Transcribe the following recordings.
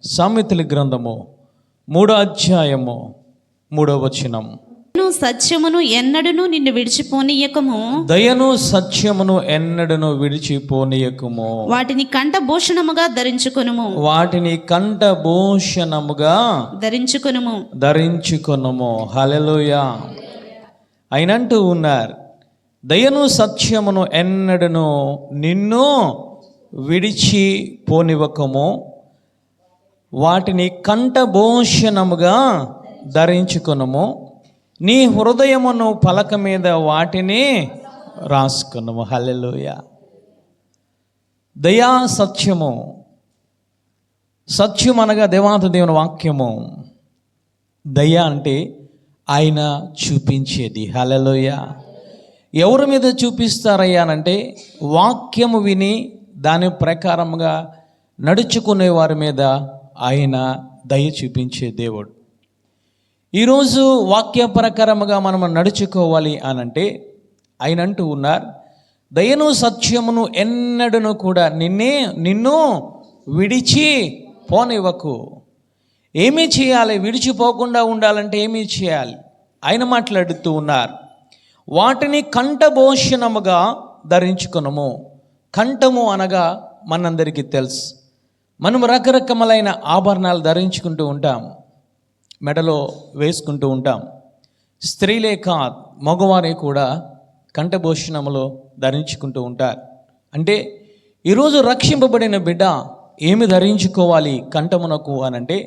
సామెతల గ్రంథము 3వ అధ్యాయము 3వ వచనం. సత్యమును ఎన్నడును నిన్ను విడిచిపోనీయకము, దయను సత్యమును ఎన్నడును విడిచిపోనీయకము. వాటిని కంఠభూషణముగా ధరించుకొనుము, వాటిని కంఠభూషణముగా ధరించుకొనుము. హల్లెలూయా. ఆయనంటూ ఉన్నారు, దయను సత్యమును ఎన్నడును నిన్ను విడిచిపోనివ్వకము, వాటిని కంఠభూషణముగా ధరించుకొనుము. నీ హృదయమును పలక మీద వాటిని రాసుకొనుము. హల్లెలూయా. దయా సత్యము. సత్యం అనగా దేవాతి దేవుని వాక్యము. దయ అంటే ఆయన చూపించేది. హల్లెలూయా. ఎవరి మీద చూపిస్తారయ్యానంటే వాక్యము విని దాని ప్రకారంగా నడుచుకునే వారి మీద ఆయన దయ చూపించే దేవుడు. ఈరోజు వాక్య ప్రకారముగా మనం నడుచుకోవాలి అనంటే ఆయన అంటూ ఉన్నారు, దయను సత్యమును ఎన్నడను కూడా నిన్ను విడిచి పోనివ్వకు. ఏమీ చేయాలి? విడిచిపోకుండా ఉండాలంటే ఏమీ చేయాలి? ఆయన మాట్లాడుతూ ఉన్నారు, వాటిని కంఠభూషణముగా ధరించుకొనుము. కంఠము అనగా మనందరికీ తెలుసు, మనం రకరకములైన ఆభరణాలు ధరించుకుంటూ ఉంటాం, మెడలో వేసుకుంటూ ఉంటాం. స్త్రీలే కాదు, మగవారే కూడా కంఠభూషణములో ధరించుకుంటూ ఉంటారు. అంటే ఈరోజు రక్షింపబడిన బిడ్డ ఏమి ధరించుకోవాలి కంఠమునకు అనంటే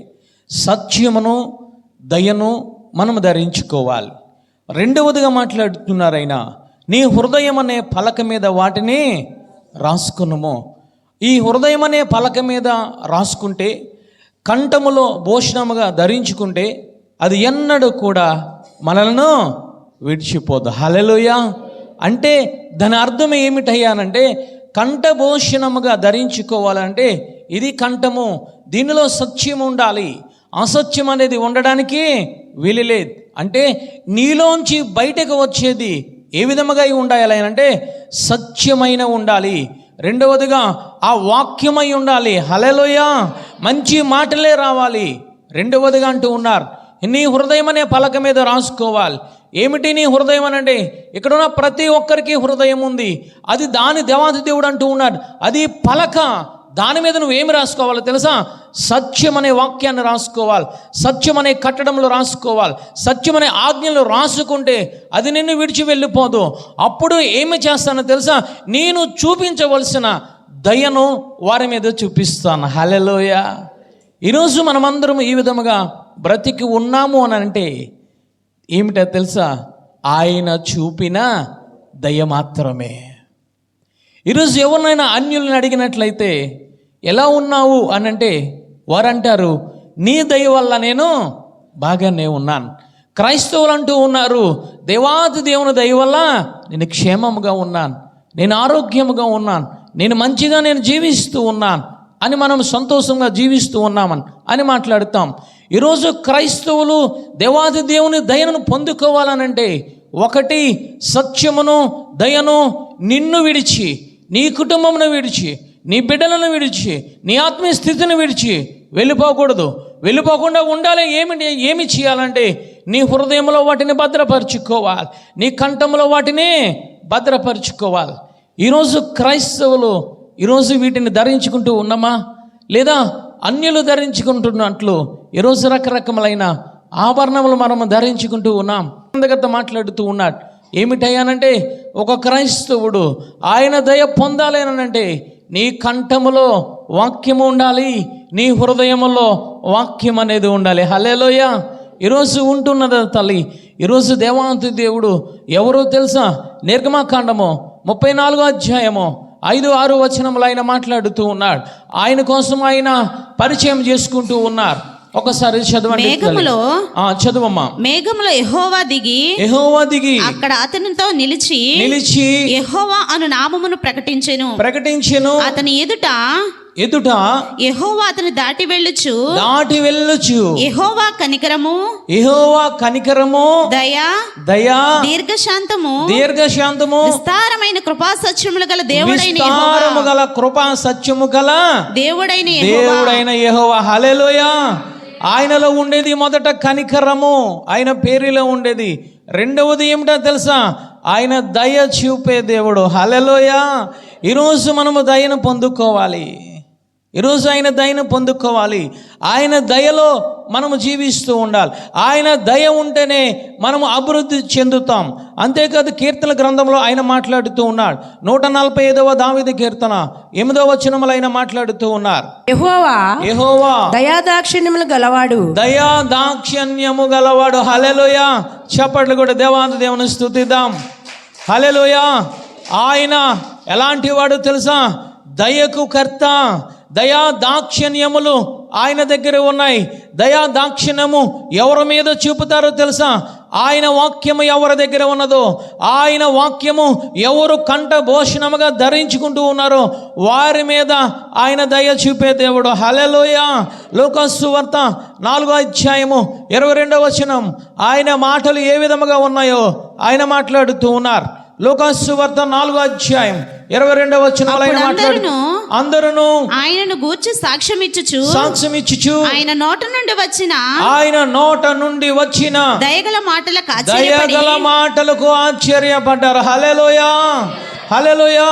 సత్యమును దయను మనము ధరించుకోవాలి. రెండవదిగా మాట్లాడుతున్నారైనా, నీ హృదయం అనే పలక మీద వాటిని రాసుకున్నాము. ఈ హృదయం అనే పలక మీద రాసుకుంటే, కంఠములో భూషణముగా ధరించుకుంటే అది ఎన్నడూ కూడా మనలను విడిచిపోదు. హల్లెలూయా. అంటే దాని అర్థం ఏమిటయ్యానంటే, కంఠభూషణముగా ధరించుకోవాలంటే ఇది కంఠము, దీనిలో సత్యం ఉండాలి, అసత్యం అనేది ఉండడానికి వీలులేదు. అంటే నీలోంచి బయటకు వచ్చేది ఏ విధముగా ఉండాలి అంటే సత్యమైన ఉండాలి. రెండవదిగా ఆ వాక్యమై ఉండాలి. హల్లెలూయా. మంచి మాటలే రావాలి. రెండవదిగా అంటూ ఉన్నారు, నీ హృదయం అనే పలక మీద రాసుకోవాలి. ఏమిటి నీ హృదయం అనంటే, ఇక్కడున్న ప్రతి ఒక్కరికి హృదయం ఉంది. అది దాని దేవాది దేవుడు అంటూ ఉన్నాడు, అది పలక. దాని మీద నువ్వేమి రాసుకోవాలో తెలుసా? సత్యం అనే వాక్యాన్ని రాసుకోవాలి, సత్యం అనే కట్టడంలో రాసుకోవాలి, సత్యం అనే ఆజ్ఞలు రాసుకుంటే అది నిన్ను విడిచి వెళ్ళిపోదు. అప్పుడు ఏమి చేస్తానో తెలుసా? నేను చూపించవలసిన దయను వారి మీద చూపిస్తాను. హల్లెలూయా. ఈరోజు మనమందరం ఈ విధముగా బ్రతికి ఉన్నాము అని అంటే ఏమిటో తెలుసా? ఆయన చూపిన దయ మాత్రమే. ఈరోజు ఎవరినైనా అన్యులను అడిగినట్లయితే ఎలా ఉన్నావు అని అంటే వారంటారు, నీ దయ వల్ల నేను బాగానే ఉన్నాను. క్రైస్తవులు అంటూ ఉన్నారు, దేవాది దేవుని దయ వల్ల నేను క్షేమముగా ఉన్నాను, నేను ఆరోగ్యముగా ఉన్నాను, నేను జీవిస్తూ ఉన్నాను అని మనం సంతోషంగా జీవిస్తూ ఉన్నామని అని మాట్లాడుతాం. ఈరోజు క్రైస్తవులు దేవాది దేవుని దయను పొందుకోవాలనంటే ఒకటి, సత్యమును దయను నిన్ను విడిచి, నీ కుటుంబమును విడిచి, నీ బిడ్డలను విడిచి, నీ ఆత్మీయ స్థితిని విడిచి వెళ్ళిపోకూడదు. వెళ్ళిపోకుండా ఉండాలి. ఏమి చేయాలంటే నీ హృదయంలో వాటిని భద్రపరచుకోవాలి, నీ కంఠంలో వాటిని భద్రపరచుకోవాలి. ఈరోజు క్రైస్తవులు ఈరోజు వీటిని ధరించుకుంటూ ఉన్నామా? లేదా అన్యులు ధరించుకుంటున్నట్లు ఈరోజు రకరకములైన ఆభరణములు మనము ధరించుకుంటూ ఉన్నాం. అందగత మాట్లాడుతూ ఉన్నాడు, ఏమిటయ్యానంటే ఒక క్రైస్తవుడు ఆయన దయ పొందాలి అనంటే నీ కంఠములో వాక్యము ఉండాలి, నీ హృదయములో వాక్యం అనేది ఉండాలి. హల్లెలూయా. ఈరోజు ఉంటున్నది తల్లి. ఈరోజు దేవాంతి దేవుడు ఎవరో తెలుసా? నిర్గమకాండము 34వ అధ్యాయము 5-6 వచనములు ఆయన మాట్లాడుతూ ఉన్నాడు. ఆయన కోసం ఆయన పరిచయం చేసుకుంటూ ఉన్నారు. ఒకసారి చదవండి. చదువమ్మా. మేఘములో యెహోవా దిగి అక్కడ అతనితో నిలిచి యెహోవా అను నామమును ప్రకటించెను. అతని ఎదుట యెహోవా అతని దాటి వెళ్ళుచు యెహోవా కనికరము దయా దీర్ఘశాంతము విస్తారమైన కృపా సత్యములు గల దేవుడైన యెహోవా. హల్లెలూయా. ఆయనలో ఉండేది మొదట కనికరము, ఆయన పేరులో ఉండేది. రెండవది ఏమిటో తెలుసా? ఆయన దయ చూపే దేవుడు. హల్లెలూయా. ఈరోజు మనము దయను పొందుకోవాలి. ఈరోజు ఆయన దయను పొందుకోవాలి. ఆయన దయలో మనము జీవిస్తూ ఉండాలి. ఆయన దయ ఉంటేనే మనము అభివృద్ధి చెందుతాం. అంతేకాదు కీర్తన గ్రంథంలో ఆయన మాట్లాడుతూ ఉన్నాడు. 145వ దావీదు కీర్తన 8వ వచనములో ఆయన మాట్లాడుతూ ఉన్నారు. యెహోవా దయాదాక్షిణ్యములు గలవాడు. హల్లెలూయా. చప్పట్లు కూడా దేవాది దేవుని స్తుతిద్దాం. హల్లెలూయా. ఆయన ఎలాంటి వాడు తెలుసా? దయకు కర్త. దయా దాక్షిణ్యములు ఆయన దగ్గర ఉన్నాయి. దయా దాక్షిణ్యము ఎవరి మీద చూపుతారో తెలుసా? ఆయన వాక్యము ఎవరి దగ్గర ఉన్నదో, ఆయన వాక్యము ఎవరు కంఠ భూషణముగా ధరించుకుంటూ ఉన్నారో వారి మీద ఆయన దయ చూపే దేవుడు. హల్లెలూయా. లూకాసు సువార్త 4వ అధ్యాయము 22వ వచనం ఆయన మాటలు ఏ విధముగా ఉన్నాయో ఆయన మాట్లాడుతూ ఉన్నారు. లూకాసు సువార్త 4వ అధ్యాయం 22వ వచనంలో ఆయన మాట్లాడుతూ అందరూ ఆయనను గూర్చి సాక్ష్యం ఇచ్చుచు ఆయన నోట నుండి వచ్చిన దయగల మాటలకు ఆశ్చర్యపడ్డారు. హల్లెలూయా. హల్లెలూయా.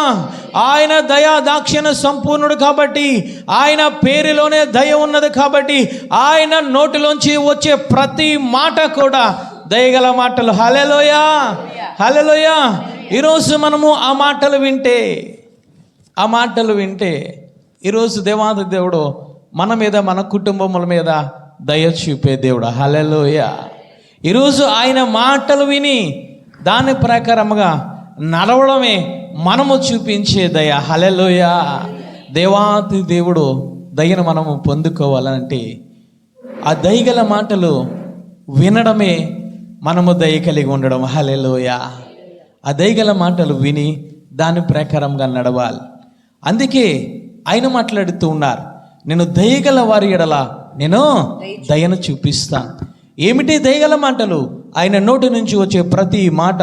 ఆయన దయా దాక్షిణ సంపూర్ణుడు కాబట్టి, ఆయన పేరులోనే దయ ఉన్నది కాబట్టి ఆయన నోటిలోంచి వచ్చే ప్రతి మాట కూడా దయగల మాటలు. హల్లెలూయా. హల్లెలూయా. ఈరోజు మనము ఆ మాటలు వింటే ఈరోజు దేవాది దేవుడు మన మీద, మన కుటుంబముల మీద దయ చూపే దేవుడు. హల్లెలూయా. ఈరోజు ఆయన మాటలు విని దాని ప్రకారముగా నడవడమే మనము చూపించే దయ. హల్లెలూయా. దేవాది దేవుడు దయను మనము పొందుకోవాలంటే ఆ దయగల మాటలు వినడమే మనము దయ కలిగి ఉండడం. హల్లెలూయా. ఆ దయగల మాటలు విని దాని ప్రకారంగా నడవాలి. అందుకే ఆయన మాట్లాడుతూ ఉన్నారు, నేను దయగల వారి ఎడల నేను దయను చూపిస్తాను. ఏమిటి దయగల మాటలు? ఆయన నోటి నుంచి వచ్చే ప్రతి మాట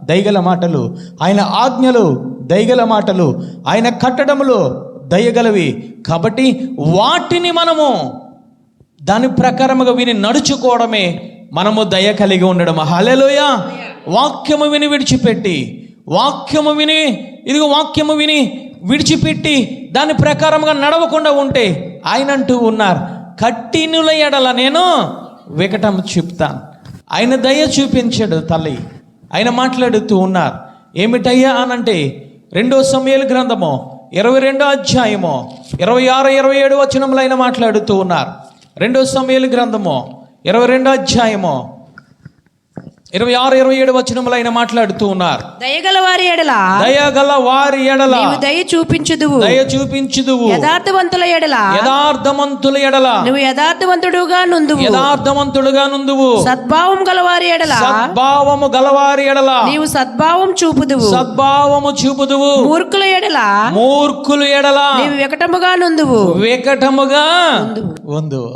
దయగల మాటలు, ఆయన ఆజ్ఞలు దయగల మాటలు, ఆయన కట్టడములు దయగలవి. కాబట్టి వాటిని మనము దాని ప్రకారముగా విని నడుచుకోవడమే మనము దయ కలిగి ఉండడం. హల్లెలూయా. వాక్యము విని విడిచిపెట్టి, వాక్యము విని విడిచిపెట్టి దాని ప్రకారముగా నడవకుండా ఉంటే ఆయన అంటూ ఉన్నారు, కఠినుల ఎడల నేను వికటం చెప్తాను. ఆయన దయ చూపించాడు తల్లి. ఆయన మాట్లాడుతూ ఉన్నారు. ఏమిటయ్యా అనంటే 2వ సమూయేలు గ్రంథము 22వ అధ్యాయము 26-27 వచనములు ఆయన మాట్లాడుతూ ఉన్నారు. 2వ సమూయేలు గ్రంథము 22వ అధ్యాయము 26-27 వచనములు ఆయన మాట్లాడుతూ ఉన్నారు. దయగల వారి ఎడల నీవు దయ చూపించుదువు. యథార్థవంతుల ఎడల నువ్వు యథార్థవంతుడుగా నుందువు. సద్భావము గలవారి ఎడల నీవు సద్భావం చూపుదువు. మూర్ఖుల ఎడల నీవు వికటముగా నుందువు.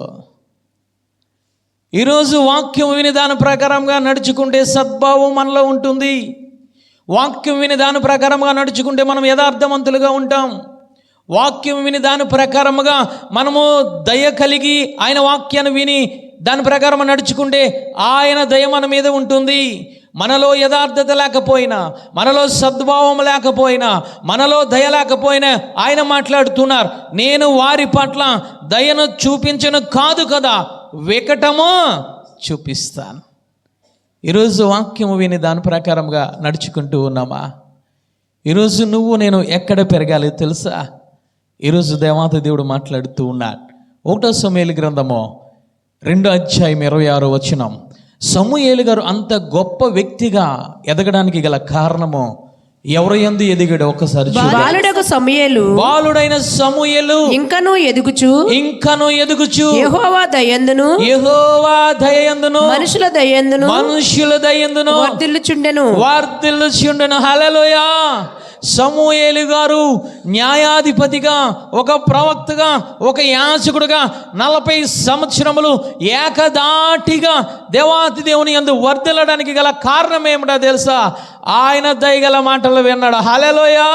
ఈరోజు వాక్యం విని దాని ప్రకారంగా నడుచుకుంటే సద్భావం మనలో ఉంటుంది. వాక్యం విని దాని ప్రకారంగా నడుచుకుంటే మనం యథార్థవంతులుగా ఉంటాం. వాక్యం విని దాని ప్రకారముగా మనము దయ కలిగి ఆయన వాక్యాన్ని విని దాని ప్రకారం నడుచుకుంటే ఆయన దయ మన మీద ఉంటుంది. మనలో యథార్థత లేకపోయినా, మనలో సద్భావం లేకపోయినా, మనలో దయ లేకపోయినా ఆయన మాట్లాడుతున్నారు, నేను వారి పట్ల దయను చూపించను కాదు కదా, వికటము చూపిస్తాను. ఈరోజు వాక్యము విని దాని ప్రకారంగా నడుచుకుంటూ ఉన్నామా? ఈరోజు నువ్వు నేను ఎక్కడ పెరగాలి తెలుసా? ఈరోజు దేవాది దేవుడు మాట్లాడుతూ ఉన్నాడు. 1వ సమూయేలు గ్రంథము 2వ అధ్యాయం 26వ వచనం. సమూయేలు గారు అంత గొప్ప వ్యక్తిగా ఎదగడానికి గల కారణము ఎవరు యందు ఎదిగాడు ఒక్కసారి బాలుడైన సమూయేలు ఇంకను ఎదుగుచు యెహోవా దయందును మనుషుల దయందును వర్ధిల్లుచుండెను. హల్లెలూయా. సమూయేలు గారు న్యాయాధిపతిగా, ఒక ప్రవక్తగా, ఒక యాజకుడుగా 40 సంవత్సరములు ఏకదాటిగా దేవాతి దేవుని యందు వర్ధిల్లడానికి గల కారణం ఏమిటో తెలుసా? ఆయన దయగల మాటలు విన్నాడు. హల్లెలూయా!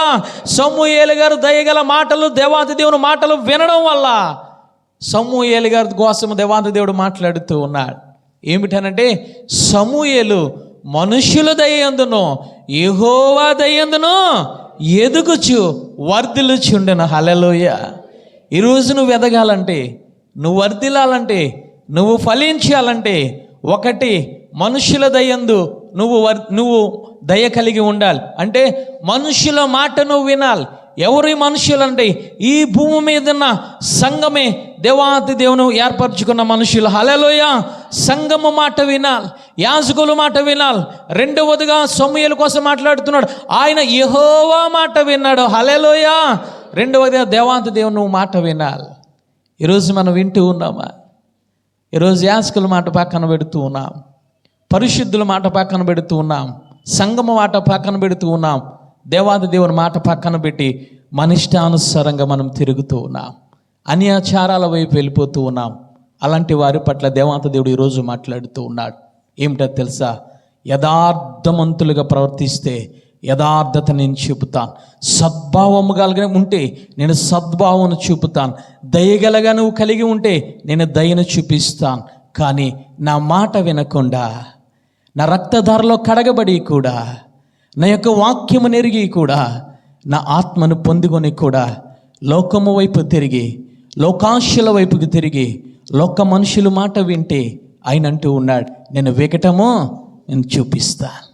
సమూయేలు గారు దయగల మాటలు, దేవాతి దేవుని మాటలు వినడం వల్ల సమూయేలు గారి కోసం దేవాతి దేవుడు మాట్లాడుతూ ఉన్నాడు. ఏమిటనంటే, సమూయేలు మనుషుల దయందును యెహోవా దయందును ఎదుగుచు వర్ధిల్లుచుండెను. హల్లెలూయా! ఈరోజు నువ్వు ఎదగాలంటే, నువ్వు వర్ధిల్లాలంటే, నువ్వు ఫలించాలంటే, ఒకటి మనుషుల దయందు నువ్వు దయ కలిగి ఉండాలి. అంటే మనుషుల మాట నువ్వు వినాలి. ఎవరి మనుషులంటే ఈ భూమి మీద ఉన్న సంఘమే దేవాతి దేవుని ఏర్పరచుకున్న మనుషులు. హల్లెలూయా! సంఘము మాట వినాలి, యాజకుల మాట వినాలి. రెండవదిగా సమూయేలు కోసం మాట్లాడుతున్నాడు, ఆయన యెహోవా మాట విన్నాడు. హల్లెలూయా! రెండవదిగా దేవాతి దేవుని నువ్వు మాట వినాలి. ఈరోజు మనం వింటూ ఉన్నామా? ఈరోజు యాజకుల మాట పక్కన పెడుతూ ఉన్నాం, పరిశుద్ధుల మాట పక్కన పెడుతూ ఉన్నాం, సంఘము మాట పక్కన పెడుతూ ఉన్నాం, దేవాది దేవుని మాట పక్కన పెట్టి మన ఇష్టానుసారంగా మనం తిరుగుతూ ఉన్నాం, అన్యాచారాల వైపు వెళ్ళిపోతూ ఉన్నాం. అలాంటి వారి పట్ల దేవాతి దేవుడు ఈరోజు మాట్లాడుతూ ఉన్నాడు. ఏమిటో తెలుసా? యథార్థవంతులుగా ప్రవర్తిస్తే యథార్థత నేను చూపుతాను, సద్భావము కలిగి ఉంటే నేను సద్భావమును చూపుతాను, దయగలగా నువ్వు కలిగి ఉంటే నేను దయను చూపిస్తాను. కానీ నా మాట వినకుండా, నా రక్తధారలో కడగబడి కూడా, నా యొక్క వాక్యము నెరిగి కూడా, నా ఆత్మను పొందుకొని కూడా లోకము వైపు తిరిగి, లోకాశల వైపుకి తిరిగి, లోక మనుషుల మాట వింటే ఆయన అంటూ ఉన్నాడు, నేను వికటము నేను చూపిస్తాను.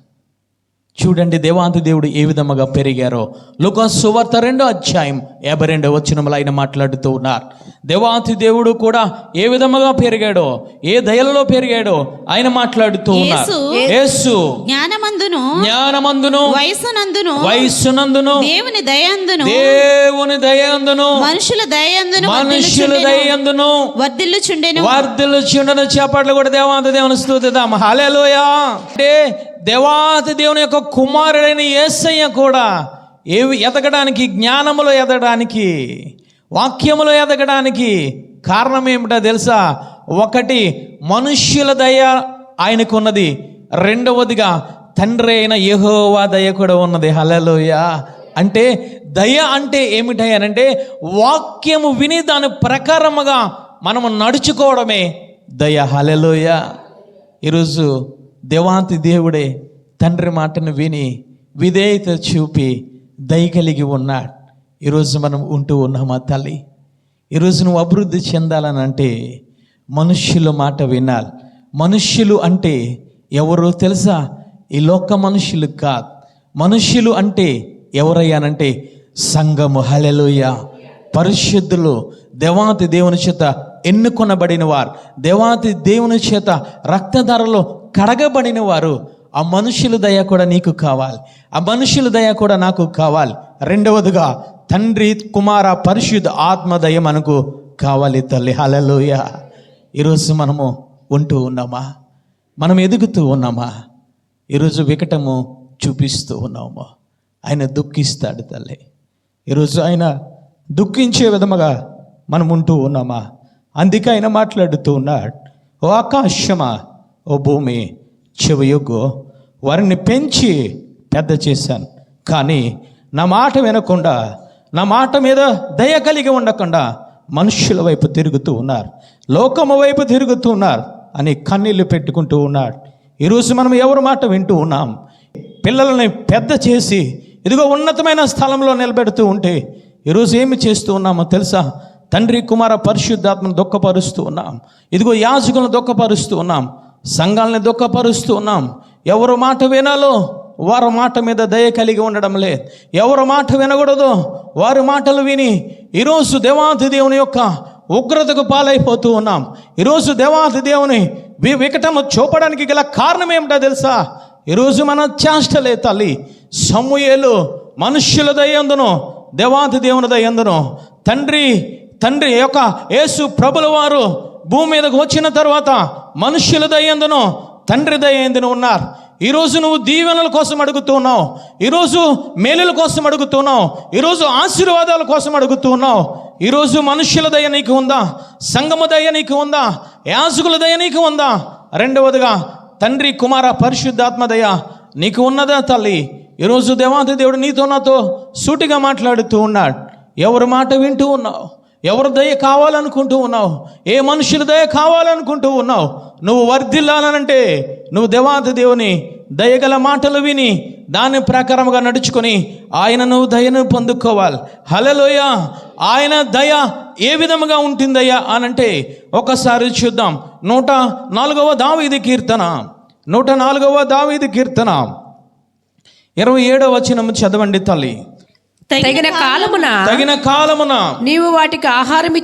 చూడండి దేవాతి దేవుడు ఏ విధముగా పెరిగారో. లూకాసు సువార్త 2:52 ఆయన మాట్లాడుతూ ఉన్నారు. దేవాతి దేవుడు కూడా ఏ విధముగా పెరిగాడో, ఏ దయలలో పెరిగాడో ఆయన మాట్లాడుతూ ఉన్నారు. యేసు జ్ఞానమందును వయస్సునందును దేవుని దయందును మనుషుల దయందును వర్ధిల్లుచుండెను. చేపట్లు కూడా దేవాతి దేవుని స్తుతిద్దాం. హల్లెలూయా! అంటే దేవాతి దేవుని యొక్క కుమారుడైన యేసయ్య కూడా ఎదగడానికి, జ్ఞానములో ఎదగడానికి, వాక్యములో ఎదగడానికి కారణం ఏమిటో తెలుసా? ఒకటి మనుష్యుల దయ ఆయనకున్నది, రెండవదిగా తండ్రి అయిన యెహోవా దయ కూడా ఉన్నది. హల్లెలూయా! అంటే దయ అంటే ఏమిటంటే వాక్యము విని దాని ప్రకారముగా మనము నడుచుకోవడమే దయ. హల్లెలూయా! ఈరోజు దేవాతి దేవుడే తండ్రి మాటను విని విధేయత చూపి దయ కలిగి ఉన్నాడు. ఈరోజు మనం ఉంటూ ఉన్నామా తల్లి? ఈరోజు నువ్వు అభివృద్ధి చెందాలని అంటే మనుష్యుల మాట వినాలి. మనుష్యులు అంటే ఎవరో తెలుసా? ఈ లోక మనుష్యులు కాదు. మనుష్యులు అంటే ఎవరయ్యానంటే సంఘము. హల్లెలూయా! పరిశుద్ధులు, దేవాతి దేవుని చేత ఎన్నుకొనబడిన వారు, దేవాతి దేవుని చేత రక్తధారలో కడగబడిన వారు. ఆ మనుషుల దయ కూడా నీకు కావాలి, ఆ మనుషుల దయ కూడా నాకు కావాలి. రెండవదిగా తండ్రి, కుమార, పరిశుద్ధ ఆత్మ దయ మనకు కావాలి తల్లి. హల్లెలూయా! ఈరోజు మనము ఉంటూ ఉన్నామా? మనం ఎదుగుతూ ఉన్నామా? ఈరోజు వికటము చూపిస్తూ ఉన్నామా? ఆయన దుఃఖిస్తాడు తల్లి. ఈరోజు ఆయన దుఃఖించే విధముగా మనం ఉంటూ ఉన్నామా? అందుకే ఆయన మాట్లాడుతూ ఉన్నాడు, ఓ ఆకాశమా, ఓ భూమి చెవియొగ్గు, వారిని పెంచి పెద్ద చేశాను, కానీ నా మాట వినకుండా, నా మాట మీద దయ కలిగి ఉండకుండా మనుష్యుల వైపు తిరుగుతూ ఉన్నారు, లోకము వైపు తిరుగుతూ ఉన్నారు అని కన్నీళ్లు పెట్టుకుంటూ ఉన్నాడు. ఈరోజు మనం ఎవరి మాట వింటూ ఉన్నాం? పిల్లల్ని పెద్ద చేసి ఇదిగో ఉన్నతమైన స్థలంలో నిలబెడుతూ ఉంటే ఈరోజు ఏమి చేస్తూ ఉన్నామో తెలుసా? తండ్రి, కుమార, పరిశుద్ధాత్మను దుఃఖపరుస్తూ ఉన్నాం. ఇదిగో యాజకులను దుఃఖపరుస్తూ ఉన్నాం, సంఘాలని దుఃఖపరుస్తూ ఉన్నాం. ఎవరు మాట వినాలో వారి మాట మీద దయ కలిగి ఉండడం లేదు. ఎవరు మాట వినకూడదో వారి మాటలు విని ఈరోజు దేవాతి దేవుని యొక్క ఉగ్రతకు పాలైపోతూ ఉన్నాం. ఈరోజు దేవాతి దేవుని వికటము చూపడానికి గల కారణం ఏమిటో తెలుసా? ఈరోజు మన చేష్టలే తల్లి. సమూయేలు మనుష్యుల దయందును, దేవాతి దేవుని దయందును, తండ్రి యొక్క యేసు ప్రభుల వారు భూమి మీదకు వచ్చిన తర్వాత మనుష్యుల దయందును, తండ్రి దయందును ఉన్నారు. ఈరోజు నువ్వు దీవెనల కోసం అడుగుతున్నావు, ఈరోజు మేలుల కోసం అడుగుతున్నావు, ఈరోజు ఆశీర్వాదాల కోసం అడుగుతున్నావు. ఈరోజు మనుష్యుల దయ నీకు ఉందా? సంఘము దయ నీకు ఉందా? యాజకుల దయ నీకు ఉందా? రెండవదిగా తండ్రి కుమార పరిశుద్ధాత్మ దయ నీకు ఉన్నదా తల్లి? ఈరోజు దేవాది దేవుడు నీతో నాతో సూటిగా మాట్లాడుతూ ఉన్నాడు. ఎవరి మాట వింటూ ఉన్నావు? ఎవరి దయ కావాలనుకుంటూ ఉన్నావు? ఏ మనుషుల దయ కావాలనుకుంటూ ఉన్నావు? నువ్వు వర్ధిల్లాలనంటే నువ్వు దేవాది దేవుని దయగల మాటలు విని దాని ప్రకారంగా నడుచుకొని ఆయన నువ్వు దయను పొందుకోవాలి. హల్లెలూయా. ఆయన దయ ఏ విధముగా ఉంటుందయ్యా అనంటే ఒకసారి చూద్దాం. 104వ దావీదు కీర్తన, 104వ దావీదు కీర్తన 27వ వచనం చదవండి తల్లి. తగిన కాలమున నీవు వాటికి ఆహారం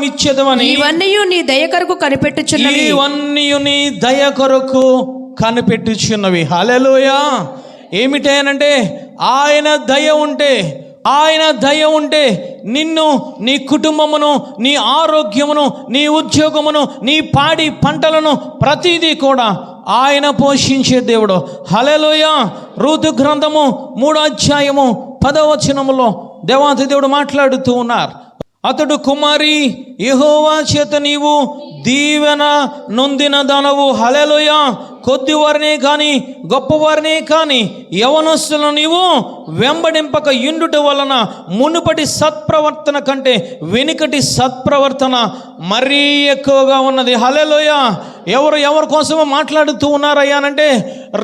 ఇచ్చేదవని ఇవన్నీ నీ దయ కొరకు కనిపెట్టుచున్నవి. ఇవన్నీ నీ దయ కొరకు కనిపెట్టుచున్నవి. హల్లెలూయా. ఏమిటేనంటే ఆయన దయ ఉంటే నిన్ను, నీ కుటుంబమును, నీ ఆరోగ్యమును, నీ ఉద్యోగమును, నీ పాడి పంటలను ప్రతిదీ కూడా ఆయన పోషించే దేవుడు. హల్లెలూయా. రూతు గ్రంథము 3వ అధ్యాయము 10వ వచనములో దేవాది దేవుడు మాట్లాడుతూ ఉన్నారు. అతడు కుమారి యెహోవా చేత నీవు దీవెన నొందిన దానవు. హల్లెలూయా. కొద్దివారినే కానీ గొప్పవారినే కానీ యవనస్తులను నీవు వెంబడింపక ఇండుట వలన మునుపటి సత్ప్రవర్తన కంటే వెనుకటి సత్ప్రవర్తన మరీ ఎక్కువగా ఉన్నది. హల్లెలూయా. ఎవరి కోసమో మాట్లాడుతూ ఉన్నారయ్యానంటే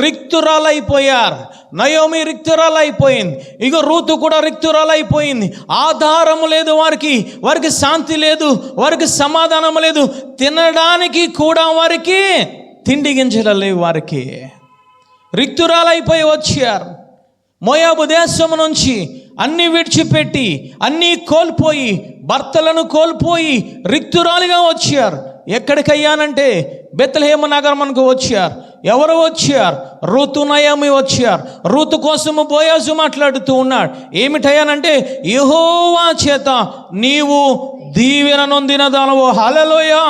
రిక్తురాలైపోయారు. నయోమి రిక్తురాలైపోయింది. ఇగో రూతు కూడా రిక్తురాలైపోయింది. ఆధారము లేదు వారికి శాంతి లేదు, వారికి సమాధానం లేదు, తినడానికి కూడా వారికి తిండి గింజలు లేవు. వారికి రిక్తురాలైపోయి వచ్చారు. మోయాబు దేశము నుంచి అన్నీ విడిచిపెట్టి అన్నీ కోల్పోయి భర్తలను కోల్పోయి రిక్తురాలిగా వచ్చారు. ఎక్కడికయ్యానంటే బెత్లెహేము నగరమునకు వచ్చారు. ఎవరు వచ్చారు? రూతు, నయోమి వచ్చారు. రూతు కోసము బోయాజు మాట్లాడుతూ ఉన్నాడు. ఏమిటయ్యానంటే యెహోవా చేత నీవు దీవెన నొందిన దానవు. హల్లెలూయా.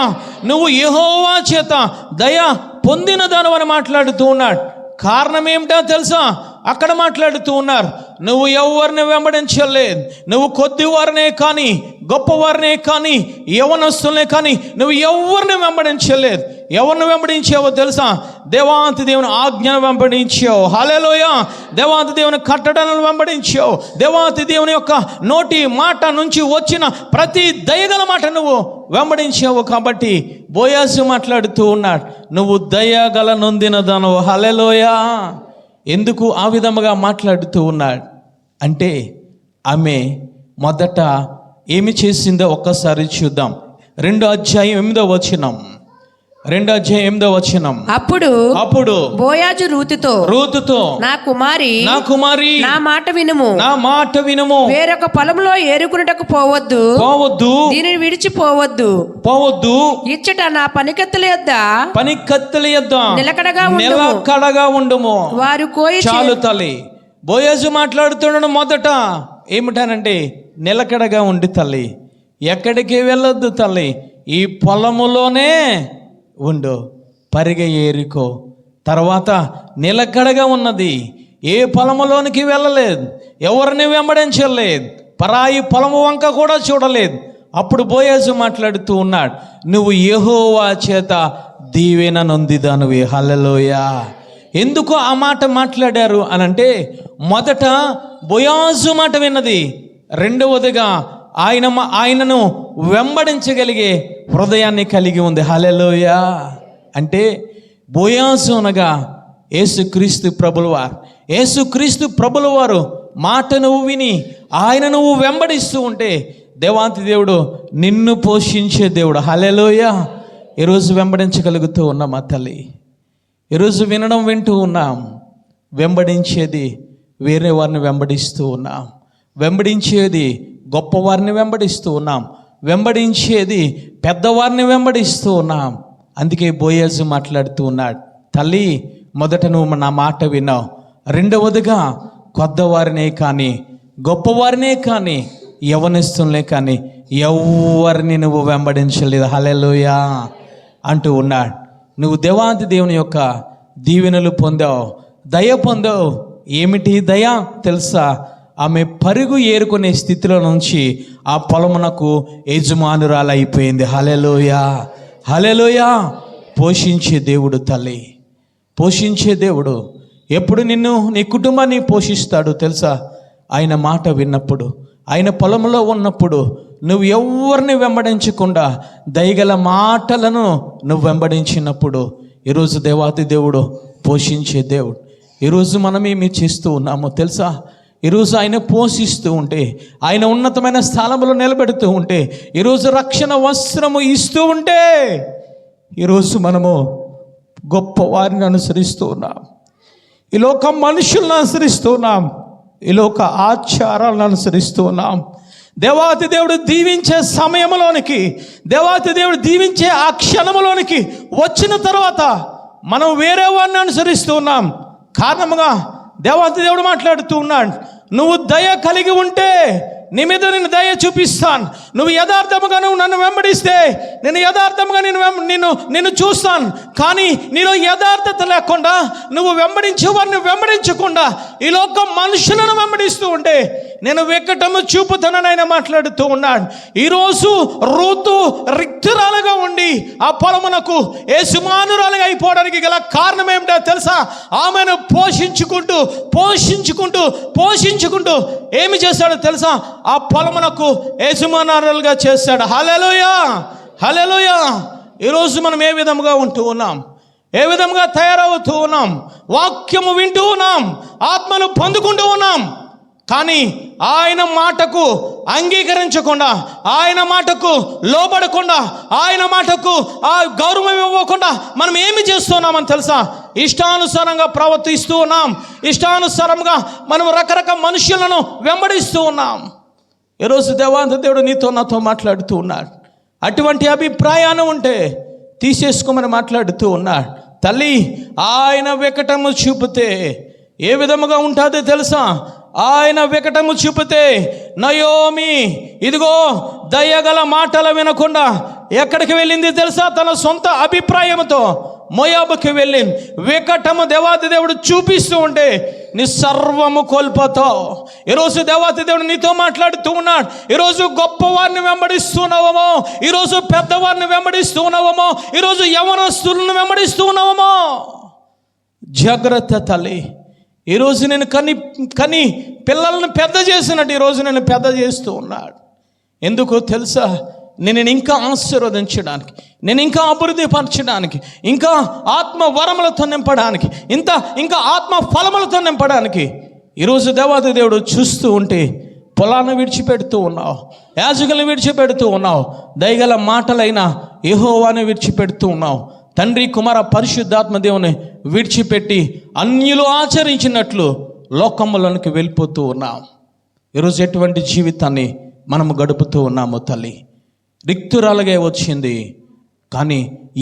నువ్వు యెహోవా చేత దయ పొందిన దానవు అని మాట్లాడుతూ ఉన్నాడు. కారణం ఏమిటో తెలుసా? అక్కడ మాట్లాడుతూ ఉన్నారు, నువ్వు ఎవరిని వెంబడించలేదు. నువ్వు కొద్దివారినే కానీ గొప్పవారినే కానీ యవనస్తులనే కానీ నువ్వు ఎవరిని వెంబడించలేదు. ఎవరిని వెంబడించావో తెలుసా? దేవాతి దేవుని ఆజ్ఞను వెంబడించావు. హల్లెలూయా. దేవాతి దేవుని కట్టడలను వెంబడించావు. దేవాతి దేవుని యొక్క నోటి మాట నుంచి వచ్చిన ప్రతి దయగల మాట నువ్వు వెంబడించావు. కాబట్టి బోయాజు మాట్లాడుతూ ఉన్నాడు, నువ్వు దయగల నొందిన దానవు. హల్లెలూయా. ఎందుకు ఆ విధముగా మాట్లాడుతూ ఉన్నాడు అంటే ఆమె మొదట ఏమి చేసిందో ఒక్కసారి చూద్దాం. 2వ అధ్యాయం 8వ వచనం. 2వ అధ్యాయం 8వ వచనం. అప్పుడు బోయాజు రూతుతో నా కుమారి నా మాట వినుము. వేరొక పొలంలో ఏరుకున్నటకు పోవద్దు. దీనిని విడిచిపోవద్దు. ఇచ్చట నా పనికత్తుల యొద్ద నిలకడగా ఉండుము. వారు కోయి. చాలు తల్లి. బోయాజు మాట్లాడుతున్నాడు మొదట ఏమిటానంటే నిలకడగా ఉండి తల్లి, ఎక్కడికి వెళ్ళొద్దు తల్లి, ఈ పొలములోనే ఉండు, పరిగె ఏరుకో. తర్వాత నిలకడగా ఉన్నది. ఏ పొలములోనికి వెళ్ళలేదు, ఎవరిని వెంబడించలేదు, పరాయి పొలము వంక కూడా చూడలేదు. అప్పుడు బోయాజు మాట్లాడుతూ ఉన్నాడు, నువ్వు యెహోవా చేత దీవెన నొందిదానువి. హల్లెలూయా. ఎందుకు ఆ మాట మాట్లాడారు అనంటే మొదట బోయాజు మాట విన్నది, రెండవదిగా ఆయనను వెంబడించగలిగే హృదయాన్ని కలిగి ఉంది. హల్లెలూయా. అంటే బోయాజు అనగా యేసుక్రీస్తు ప్రభులవారు. యేసుక్రీస్తు ప్రభులవారు మాట నువ్వు విని ఆయన నువ్వు వెంబడిస్తూ ఉంటే దేవాతి దేవుడు నిన్ను పోషించే దేవుడు. హల్లెలూయా. ఈరోజు వెంబడించగలుగుతూ ఉన్నాం మా తల్లి. ఈరోజు వింటూ ఉన్నాం. వెంబడించేది వేరే వారిని వెంబడిస్తూ ఉన్నాం. వెంబడించేది గొప్పవారిని వెంబడిస్తూ ఉన్నాం. వెంబడించేది పెద్దవారిని వెంబడిస్తూ ఉన్నాం. అందుకే బోయాజు మాట్లాడుతూ ఉన్నాడు, తల్లి మొదట నువ్వు నా మాట విన్నావు, రెండవదిగా కొత్తవారినే కానీ గొప్పవారినే కానీ యవనస్తులనే కానీ ఎవరిని నువ్వు వెంబడించలేదు. హల్లెలూయా అంటూ ఉన్నాడు. నువ్వు దేవాది దేవుని యొక్క దీవెనలు పొందావు, దయ పొందావు. ఏమిటి దయ తెలుసా? ఆమె పరుగు ఏరుకునే స్థితిలో నుంచి ఆ పొలమునకు యజమానురాలు అయిపోయింది. హల్లెలూయా, హల్లెలూయా. పోషించే దేవుడు తల్లి, పోషించే దేవుడు. ఎప్పుడు నిన్ను నీ కుటుంబాన్ని పోషిస్తాడు తెలుసా? ఆయన మాట విన్నప్పుడు, ఆయన పొలంలో ఉన్నప్పుడు నువ్వు ఎవరిని వెంబడించకుండా దయగల మాటలను నువ్వు వెంబడించినప్పుడు ఈరోజు దేవాతి దేవుడు పోషించే దేవుడు. ఈరోజు మనం ఏమి చేస్తూ ఉన్నామో తెలుసా? ఈరోజు ఆయన పోషిస్తూ ఉంటే, ఆయన ఉన్నతమైన స్థానంలో నిలబెడుతూ ఉంటే, ఈరోజు రక్షణ వస్త్రము ఇస్తూ ఉంటే, ఈరోజు మనము గొప్ప వారిని అనుసరిస్తూ ఉన్నాం. ఈ లోక మనుషులను అనుసరిస్తూ ఉన్నాం, ఈ లోక ఆచారాలను అనుసరిస్తూ ఉన్నాం. దేవాతి దేవుడు దీవించే సమయంలోనికి, దేవాతి దేవుడు దీవించే ఆ క్షణంలోనికి వచ్చిన తర్వాత మనం వేరే వారిని అనుసరిస్తూ ఉన్నాం. కారణముగా దేవాతి దేవుడు మాట్లాడుతూ ఉన్నాడు, నువ్వు దయ కలిగి ఉంటే నీ మీద నేను దయ చూపిస్తాను. నువ్వు యథార్థముగా నువ్వు నన్ను వెంబడిస్తే నేను యథార్థముగా నిన్ను చూస్తాను. కానీ నీలో యథార్థత లేకుండా నువ్వు వెంబడించే వారిని వెంబడించకుండా ఈ లోక మనుషులను వెంబడిస్తూ ఉంటే నేను వెక్కటము చూపుతానని ఆయన మాట్లాడుతూ ఉన్నాడు. ఈరోజు రూతు రిక్తురాలుగా ఉండి ఆ పొలమునకు యజమానురాలుగా అయిపోవడానికి గల కారణం ఏమిటో తెలుసా? ఆమెను పోషించుకుంటూ పోషించుకుంటూ పోషించుకుంటూ ఏమి చేశాడో తెలుసా? ఆ పొలమునకు యజమానురాలుగా చేశాడు. హల్లెలూయా, హల్లెలూయా. ఈరోజు మనం ఏ విధముగా ఉంటూ ఉన్నాం? ఏ విధంగా తయారవుతూ ఉన్నాం? వాక్యము వింటూ ఉన్నాం, ఆత్మను పొందుకుంటూ ఉన్నాం. కానీ ఆయన మాటకు అంగీకరించకుండా, ఆయన మాటకు లోబడకుండా, ఆయన మాటకు ఆ గౌరవం ఇవ్వకుండా మనం ఏమి చేస్తున్నామని తెలుసా? ఇష్టానుసారంగా ప్రవర్తిస్తూ ఉన్నాం, ఇష్టానుసారంగా మనం రకరకాల మనుషులను వెంబడిస్తూ ఉన్నాం. ఈరోజు దేవాంత దేవుడు నీతో నాతో మాట్లాడుతూ ఉన్నాడు. అటువంటి అభిప్రాయాన్ని ఉంటే తీసేసుకోమని మాట్లాడుతూ ఉన్నాడు. తల్లి, ఆయన వికటము చూపితే ఏ విధముగా ఉంటుందో తెలుసా? ఆయన వికటము చూపితే నయోమి ఇదిగో దయగల మాటలు వినకుండా ఎక్కడికి వెళ్ళింది తెలుసా? తన సొంత అభిప్రాయంతో మోయాబుకి వెళ్ళింది. వికటము దేవాతి దేవుడు చూపిస్తూ ఉంటే నీ సర్వము కోల్పోతావు. ఈరోజు దేవాతి దేవుడు నీతో మాట్లాడుతూ ఉన్నాడు. ఈరోజు గొప్పవారిని వెంబడిస్తున్నావేమో, ఈరోజు పెద్దవారిని వెంబడిస్తున్నావేమో, ఈరోజు యవనస్తులను వెంబడిస్తున్నావేమో. జాగ్రత్త తల్లి. ఈరోజు నేను కని పిల్లలను పెద్ద చేసినట్టు ఈరోజు నేను పెద్ద చేస్తూ ఉన్నాడు. ఎందుకో తెలుసా? నేను ఇంకా ఆశీర్వదించడానికి, నేను ఇంకా అభివృద్ధి పరచడానికి, ఇంకా ఆత్మ వరములతో నింపడానికి, ఇంకా ఆత్మ ఫలములతో నింపడానికి ఈరోజు దేవాది దేవుడు చూస్తూ ఉంటే పొలాన్ని విడిచిపెడుతూ ఉన్నావు, యాజకులను విడిచిపెడుతూ ఉన్నావు, దయగల మాటలైన యెహోవాను విడిచిపెడుతూ ఉన్నావు. తండ్రి, కుమార, పరిశుద్ధాత్మ దేవుని విడిచిపెట్టి అన్యులు ఆచరించినట్లు లోకములోనికి వెళ్ళిపోతూ ఉన్నాం. ఈరోజు ఎటువంటి జీవితాన్ని మనము గడుపుతూ ఉన్నాము తల్లి? రిక్తురాలుగా వచ్చింది, కానీ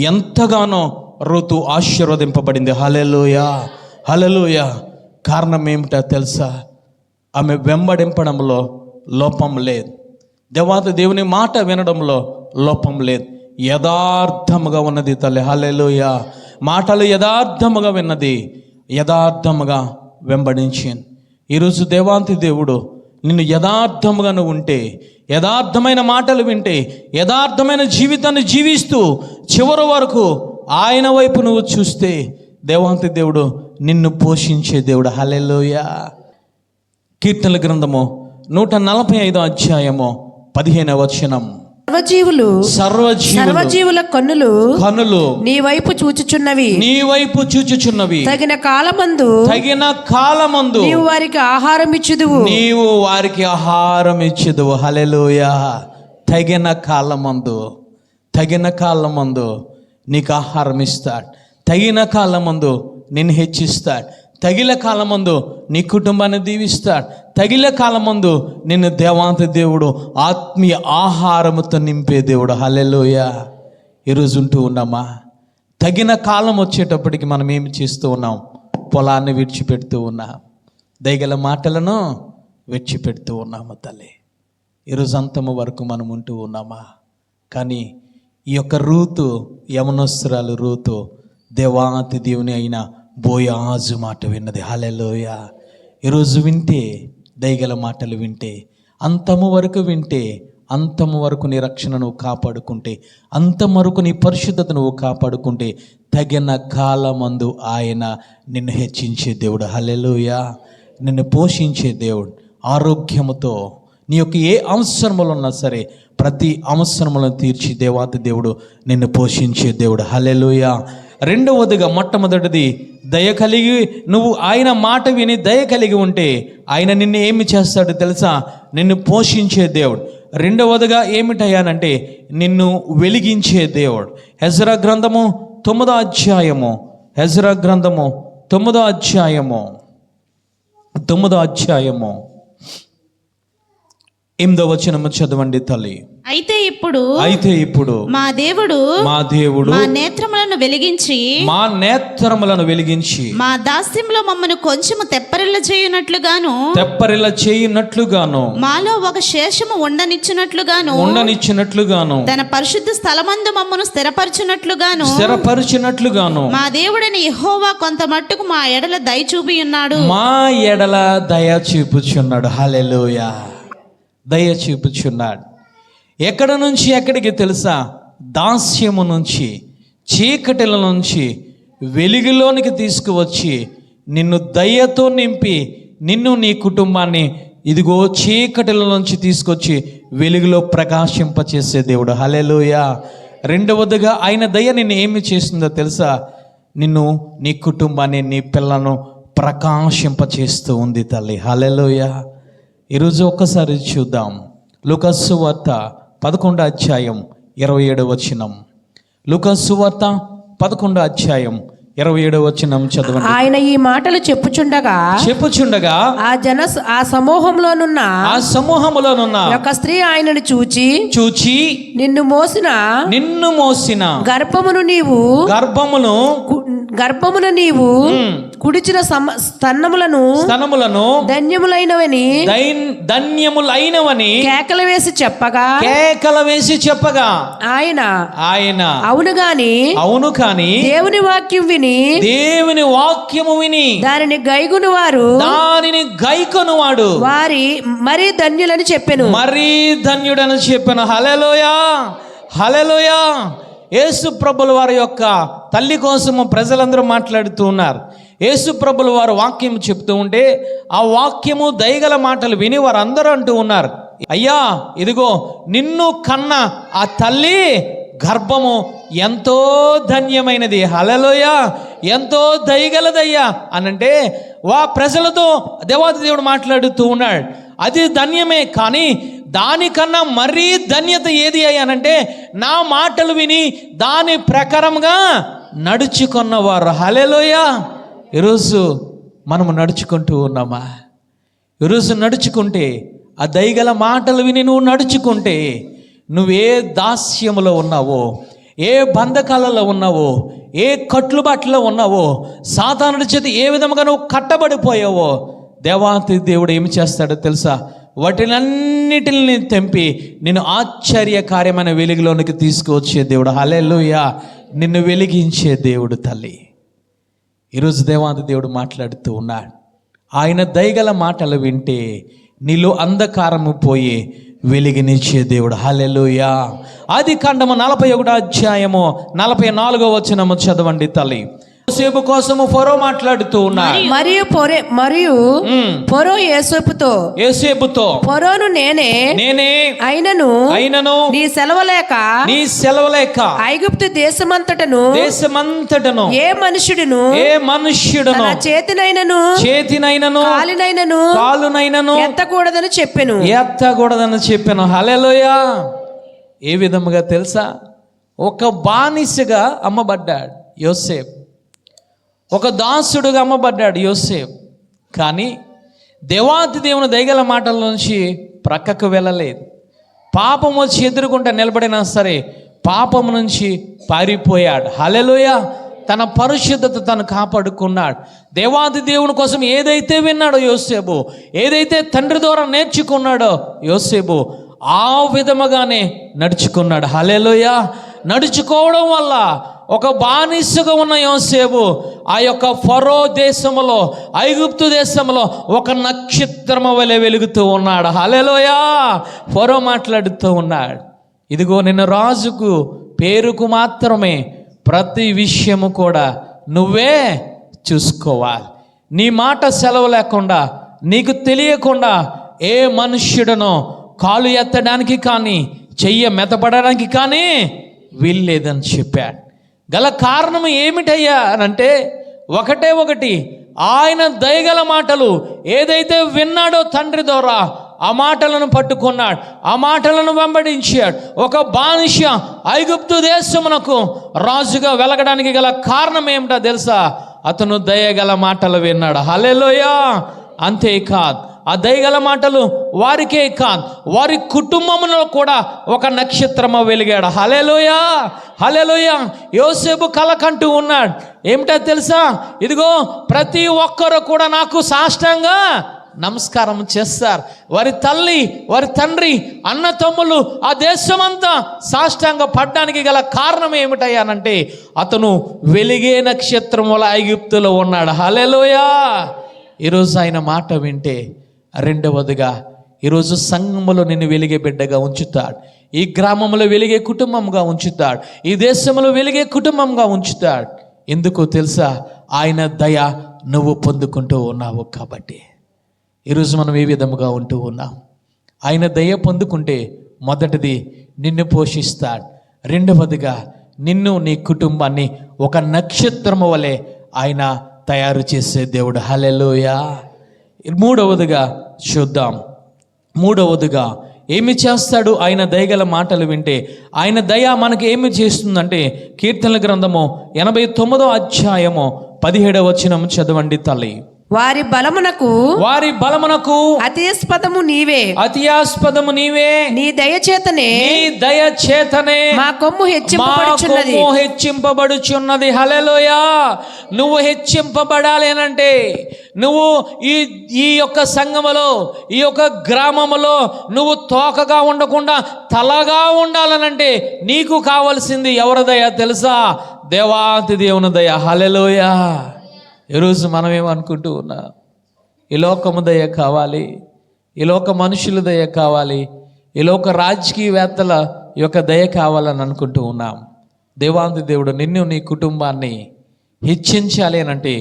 ఎంతగానో ఋతు ఆశీర్వదింపబడింది. హల్లెలూయా, హల్లెలూయా. కారణం ఏమిటో తెలుసా? ఆమె వెంబడింపడంలో లోపం లేదు, దేవాది దేవుని మాట వినడంలో లోపం లేదు. యథార్థముగా ఉన్నది తల్లి. హల్లెలూయా. మాటలు యథార్థముగా విన్నది, యథార్థముగా వెంబడించింది. ఈరోజు దేవాంతి దేవుడు నిన్ను యథార్థముగా నువ్వు ఉంటే, యథార్థమైన మాటలు వింటే, యథార్థమైన జీవితాన్ని జీవిస్తూ చివరి వరకు ఆయన వైపు నువ్వు చూస్తే దేవాంతి దేవుడు నిన్ను పోషించే దేవుడు. హల్లెలూయా. కీర్తనల గ్రంథము 145 అధ్యాయము 15వ వచనం. సర్వజీవుల కన్నులు నీ వైపు చూచుచున్నవి. తగిన కాలమందు నీవు వారికి ఆహారం ఇచ్చుదువు. హల్లెలూయా. తగిన కాలమందు నీకు ఆహారం ఇస్తాడు, తగిన కాలమందు నిన్ను హెచ్చిస్తాడు, తగిన కాలమందు నీ కుటుంబాన్ని దీవిస్తాడు, తగిన కాలమందు నిన్ను దేవాంత దేవుడు ఆత్మీయ ఆహారముతో నింపే దేవుడు. హల్లెలూయా. ఈరోజు ఉంటూ ఉన్నామా? తగిన కాలం వచ్చేటప్పటికి మనం ఏమి చేస్తూ ఉన్నాం? పొలాన్ని విడిచిపెడుతూ ఉన్నాం, దయగల మాటలను విడిచిపెడుతూ ఉన్నాము తల్లి. ఈరోజు అంతము వరకు మనం ఉంటూ ఉన్నామా? కానీ ఈ యొక్క రూతు, యవనస్తురాలు రూతు దేవాతి దేవుని అయిన బోయాజు మాట విన్నది. హల్లెలూయా. ఈరోజు వింటే, దయగల మాటలు వింటే, అంతము వరకు వింటే, అంతము వరకు నీ రక్షణ నువ్వు కాపాడుకుంటే, అంతం వరకు నీ పరిశుద్ధత నువ్వు కాపాడుకుంటే, తగిన కాలమందు ఆయన నిన్ను హెచ్చించే దేవుడు. హల్లెలూయా. నిన్ను పోషించే దేవుడు. ఆరోగ్యముతో నీ యొక్క ఏ అవసరములు ఉన్నా సరే ప్రతి అవసరములను తీర్చి దేవాతి దేవుడు నిన్ను పోషించే దేవుడు. హల్లెలూయా. రెండవదిగా, మొట్టమొదటిది దయ కలిగి, నువ్వు ఆయన మాట విని దయ కలిగి ఉంటే ఆయన నిన్ను ఏమి చేస్తాడో తెలుసా? నిన్ను పోషించే దేవుడు. రెండవదిగా ఏమిటయ్యానంటే నిన్ను వెలిగించే దేవుడు. హెజ్రా గ్రంథము 9వ అధ్యాయము, హెజ్రా గ్రంథము 9వ అధ్యాయము 8వ వచనము చదవండి తల్లి. అయితే ఇప్పుడు మా దేవుడు మా నేత్రములను వెలిగించి మా దాస్యంలో మమ్మను కొంచెము తెప్పరిల్ల చేయునట్లుగాను మాలో ఒక శేషము ఉండనిచ్చినట్లుగాను తన పరిశుద్ధ స్థలమందు మమ్మను స్థిరపరచునట్లుగాను మా దేవుడని యెహోవా కొంత మట్టుకు మా ఎడల దయ చూపుచున్నాడు. హల్లెలూయా. దయ చూపుచున్నాడు. ఎక్కడ నుంచి ఎక్కడికి తెలుసా? దాస్యము నుంచి, చీకటిల నుంచి వెలుగులోనికి తీసుకువచ్చి నిన్ను దయతో నింపి నిన్ను నీ కుటుంబాన్ని ఇదిగో చీకటిల నుంచి తీసుకొచ్చి వెలుగులో ప్రకాశింపచేసే దేవుడు. హల్లెలూయా. రెండవదిగా ఆయన దయ నిన్ను ఏమి చేస్తుందో తెలుసా? నిన్ను, నీ కుటుంబాన్ని, నీ పిల్లను ప్రకాశింపచేస్తూ ఉంది తల్లి. హల్లెలూయా. ఈరోజు ఒక్కసారి చూద్దాం. లూకాసు సువార్త 11వ అధ్యాయం 27వ వచనం. లూకాసు సువార్త 11వ అధ్యాయం 27వ వచనం చదవండి. ఆయన ఈ మాటలు చెప్పుచుండగా ఆ సమూహంలోనున్న ఒక స్త్రీ ఆయనను చూచి నిన్ను మోసిన గర్భమును నీవు కుడిచిన స్తనములను ధన్యములైనవని కేకల వేసి చెప్పగా ఆయన అవును కాని దేవుని వాక్యము విని దానిని గైకొనువాడు వారి మరీ ధన్యుడని చెప్పెను. హల్లెలూయా. హల్లెలూయా. యేసు ప్రభుల వారి యొక్క తల్లి కోసము ప్రజలందరూ మాట్లాడుతూ ఉన్నారు. యేసు ప్రభుల వారు వాక్యం చెప్తూ ఉంటే ఆ వాక్యము దయగల మాటలు విని వారు అందరూ అంటూ ఉన్నారు, అయ్యా ఇదిగో నిన్ను కన్న ఆ తల్లి గర్భము ఎంతో ధన్యమైనది. హల్లెలూయా. ఎంతో దయగలదయ్యా అనంటే ప్రజలతో దేవాది దేవుడు మాట్లాడుతూ ఉన్నాడు. అది ధన్యమే, కానీ దానికన్నా మరీ ధన్యత ఏది అయ్యానంటే నా మాటలు విని దాని ప్రకారంగా నడుచుకున్నవారు. హల్లెలూయా. ఈరోజు మనము నడుచుకుంటూ ఉన్నామా? ఈరోజు నడుచుకుంటే, ఆ దయగల మాటలు విని నువ్వు నడుచుకుంటే, నువ్వే దాస్యములో ఉన్నావో, ఏ బంధకాలలో ఉన్నావో, ఏ కట్లుబాట్లో ఉన్నావో, సాతానుడి చేత ఏ విధంగా నువ్వు కట్టబడిపోయావో, దేవాతి దేవుడు ఏమి చేస్తాడో తెలుసా? వాటినన్నిటిని తెంపి నిన్ను ఆశ్చర్య కార్యమైన వెలుగులోనికి తీసుకువచ్చే దేవుడు. హల్లెలూయా. నిన్ను వెలిగించే దేవుడు తల్లి. ఈరోజు దేవాది దేవుడు మాట్లాడుతూ ఉన్నాడు. ఆయన దయగల మాటలు వింటే నీలో అంధకారము పోయి వెలిగినిచ్చే దేవుడు. హల్లెలూయా. ఆదికాండము 41వ అధ్యాయము 44వ వచనము చదవండి తల్లి. యోసేపు కోసము ఫరో మాట్లాడుతూ ఉన్నాడు. మరియు ఫరో యోసేపుతో ఫరోను నేనే అయినను నీ సెలవలేక ఐగుప్తు దేశమంతటను ఏ మనుష్యుడును చేతినైనను కాలునైనను ఎత్తకూడదని చెప్పెను. హల్లెలూయా. ఏ విధముగా తెలుసా? ఒక బానిసగా అమ్మబడ్డాడు యోసేపు, ఒక దాసుడుగా అమ్మబడ్డాడు యోసేపు. కానీ దేవాతి దేవుని దయగల మాటల నుంచి ప్రక్కకు వెళ్ళలేదు. పాపం వచ్చి ఎదురుకుంటా నిలబడినా సరే పాపం నుంచి పారిపోయాడు. హల్లెలూయా. తన పరిశుద్ధత తను కాపాడుకున్నాడు. దేవాది దేవుని కోసం ఏదైతే విన్నాడో యోసేపు, ఏదైతే తండ్రి ద్వారా నేర్చుకున్నాడో యోసేపు, ఆ విధముగానే నడుచుకున్నాడు. హల్లెలూయా. నడుచుకోవడం వల్ల ఒక బానిసగా ఉన్న యోసేపు ఆ యొక్క ఫరో దేశంలో, ఐగుప్తు దేశంలో ఒక నక్షత్రము వలె వెలుగుతూ ఉన్నాడు. హల్లెలూయా. ఫరో మాట్లాడుతూ ఉన్నాడు, ఇదిగో నిన్ను రాజుకు పేరుకు మాత్రమే, ప్రతి విషయము కూడా నువ్వే చూసుకోవాలి. నీ మాట సెలవు లేకుండా, నీకు తెలియకుండా ఏ మనుష్యుడనో కాలు ఎత్తడానికి కానీ చెయ్య మెతపడడానికి కానీ వీల్లేదని చెప్పాడు. గల కారణం ఏమిటయ్యా అనంటే ఒకటే ఒకటి, ఆయన దయగల మాటలు ఏదైతే విన్నాడో తండ్రి ద్వారా ఆ మాటలను పట్టుకున్నాడు, ఆ మాటలను వెంబడించాడు. ఒక బానిస ఐగుప్తు దేశమునకు రాజుగా వెలగడానికి గల కారణం ఏమిటో తెలుసా? అతను దయగల మాటలు విన్నాడు. హల్లెలూయా. అంతేకాదు, ఆ దయగల మాటలు వారికే కాదు, వారి కుటుంబంలో కూడా ఒక నక్షత్రము వెలిగాడు. హల్లెలూయా, హల్లెలూయా. యోసేపు కలకంటూ ఉన్నాడు, ఏమిటో తెలుసా? ఇదిగో ప్రతి ఒక్కరు కూడా నాకు సాష్టాంగా నమస్కారం చేస్తారు. వారి తల్లి, వారి తండ్రి, అన్న తమ్ముళ్ళు ఆ దేశమంతా సాష్టాంగ పడ్డానికి గల కారణం ఏమిటయ్యానంటే అతను వెలిగే నక్షత్రం వల్ల ఐగుప్తులో ఉన్నాడు. హల్లెలూయా. ఈరోజు ఆయన మాట వింటే, రెండవదిగా ఈరోజు సంఘములో నిన్ను వెలిగే బిడ్డగా ఉంచుతాడు, ఈ గ్రామంలో వెలిగే కుటుంబంగా ఉంచుతాడు, ఈ దేశంలో వెలిగే కుటుంబంగా ఉంచుతాడు. ఎందుకో తెలుసా? ఆయన దయ నువ్వు పొందుకుంటూ ఉన్నావు కాబట్టి. ఈరోజు మనం ఏ విధముగా ఉంటూ ఉన్నాం? ఆయన దయ పొందుకుంటే మొదటిది నిన్ను పోషిస్తాడు, రెండవదిగా నిన్ను, నీ కుటుంబాన్ని ఒక నక్షత్రము వలె ఆయన తయారు చేసే దేవుడు. హల్లెలూయా. మూడవదిగా చూద్దాం. మూడవదిగా ఏమి చేస్తాడు? ఆయన దయగల మాటలు వింటే ఆయన దయ మనకి ఏమి చేస్తుందంటే, కీర్తనల గ్రంథము 89వ అధ్యాయము 17వ వచనం చదవండి తల్లి. వారి బలమునకు అతియాస్పదము నీవే, నీ దయచేతనే మా కొమ్ము హెచ్చింపబడుచున్నది. హల్లెలూయా. నువ్వు హెచ్చింపబడాలి అనంటే, నువ్వు ఈ యొక్క సంఘములో, ఈ యొక్క గ్రామములో నువ్వు తోకగా ఉండకుండా తలగా ఉండాలనంటే నీకు కావాల్సింది ఎవరి దయ తెలుసా? దేవాతి దేవుని దయ. హల్లెలూయా. ఈరోజు మనం ఏమనుకుంటూ ఉన్నా? ఈ లోకము దయ కావాలి, ఈ లోక మనుషుల దయ కావాలి, ఈ లోక రాజకీయవేత్తల యొక్క దయ కావాలని అనుకుంటూ ఉన్నాం. దేవాంతి దేవుడు నిన్ను, నీ కుటుంబాన్ని హెచ్చించాలి అనంటే,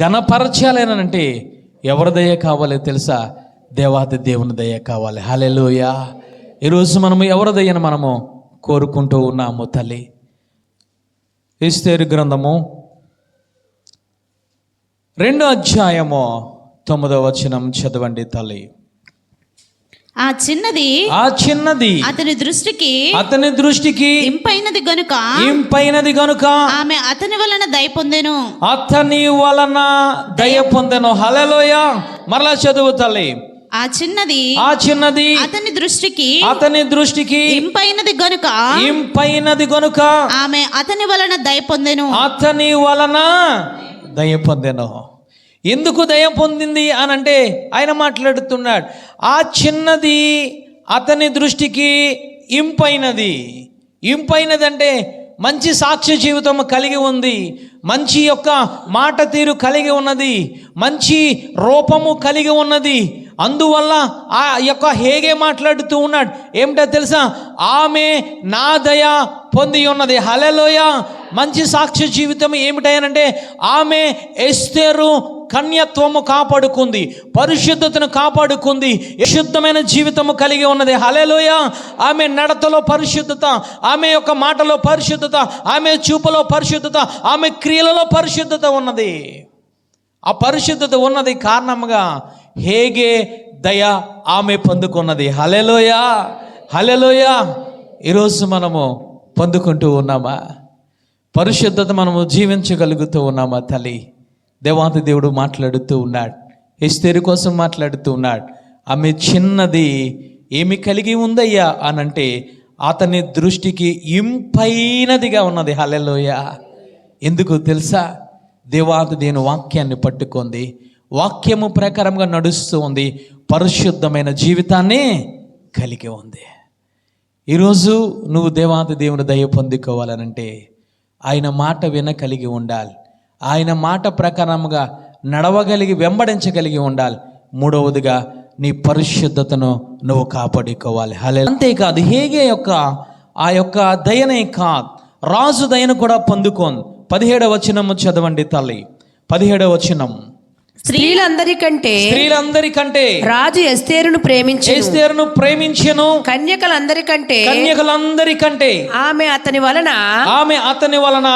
ఘనపరచాలి అనంటే ఎవరి దయ కావాలి తెలుసా? దేవాతి దేవుని దయ కావాలి. హల్లెలూయా. ఈరోజు మనము ఎవరి దయను మనము కోరుకుంటూ ఉన్నాము తల్లి. ఎస్తేరు గ్రంథము 2వ అధ్యాయము 9వ వచనం చదవండి తల్లి. ఆ చిన్నది అతని దృష్టికి ఇంపైనది గనుక ఆమె అతని వలన దయ పొందెను. హల్లెలూయా. మరలా చదువు తల్లి. ఆ చిన్నది అతని దృష్టికి ఇంపైనది గనుక ఆమె అతని వలన దయ పొందెను. ఎందుకు దయ పొందింది అనంటే ఆయన మాట్లాడుతున్నాడు, ఆ చిన్నది అతని దృష్టికి ఇంపైనది అంటే మంచి సాక్ష్య జీవితం కలిగి ఉంది, మంచి యొక్క మాట తీరు కలిగి ఉన్నది, మంచి రూపము కలిగి ఉన్నది. అందువల్ల ఆ యొక్క హేగే మాట్లాడుతూ ఉన్నాడు, ఏమిటో తెలుసా? ఆమె నా దయ పొంది ఉన్నది. హల్లెలూయా. మంచి సాక్ష్య జీవితం ఏమిటనంటే, ఆమె ఎస్తేరు కన్యత్వము కాపాడుకుంది, పరిశుద్ధతను కాపాడుకుంది, శుద్ధమైన జీవితము కలిగి ఉన్నది. హల్లెలూయా. ఆమె నడతలో పరిశుద్ధత, ఆమె యొక్క మాటలో పరిశుద్ధత, ఆమె చూపులో పరిశుద్ధత, ఆమె క్రియలలో పరిశుద్ధత ఉన్నది. ఆ పరిశుద్ధత ఉన్నది కారణంగా హేగే దయ ఆమె పొందుకున్నది. హల్లెలూయా, హల్లెలూయా. ఈరోజు మనము పొందుకుంటూ ఉన్నామా? పరిశుద్ధత మనము జీవించగలుగుతూ ఉన్నామా తల్లి? దేవాతి దేవుడు మాట్లాడుతూ ఉన్నాడు, ఎస్తేరు కోసం మాట్లాడుతూ ఉన్నాడు. ఆమె చిన్నది ఏమి కలిగి ఉందయ్యా అనంటే అతని దృష్టికి ఇంపైనదిగా ఉన్నది. హల్లెలూయా. ఎందుకు తెలుసా? దేవాతి దేవుని వాక్యాన్ని పట్టుకుంది, వాక్యము ప్రకారంగా నడుస్తూ ఉంది, పరిశుద్ధమైన జీవితాన్ని కలిగి ఉంది. ఈరోజు నువ్వు దేవాది దేవుని దయ పొందుకోవాలనంటే ఆయన మాట వినగలిగి ఉండాలి, ఆయన మాట ప్రకారముగా నడవగలిగి వెంబడించగలిగి ఉండాలి. మూడవదిగా నీ పరిశుద్ధతను నువ్వు కాపాడుకోవాలి. అంతేకాదు హేగే యొక్క ఆ యొక్క దయనే కాదు, రాజు దయను కూడా పొందుకోండి. 17వ వచనము చదవండి తల్లి. 17వ వచనం. స్త్రీలందరికంటే రాజు ఎస్తేరును ప్రేమించెను. కన్యకలందరికంటే ఆమె అతని వలన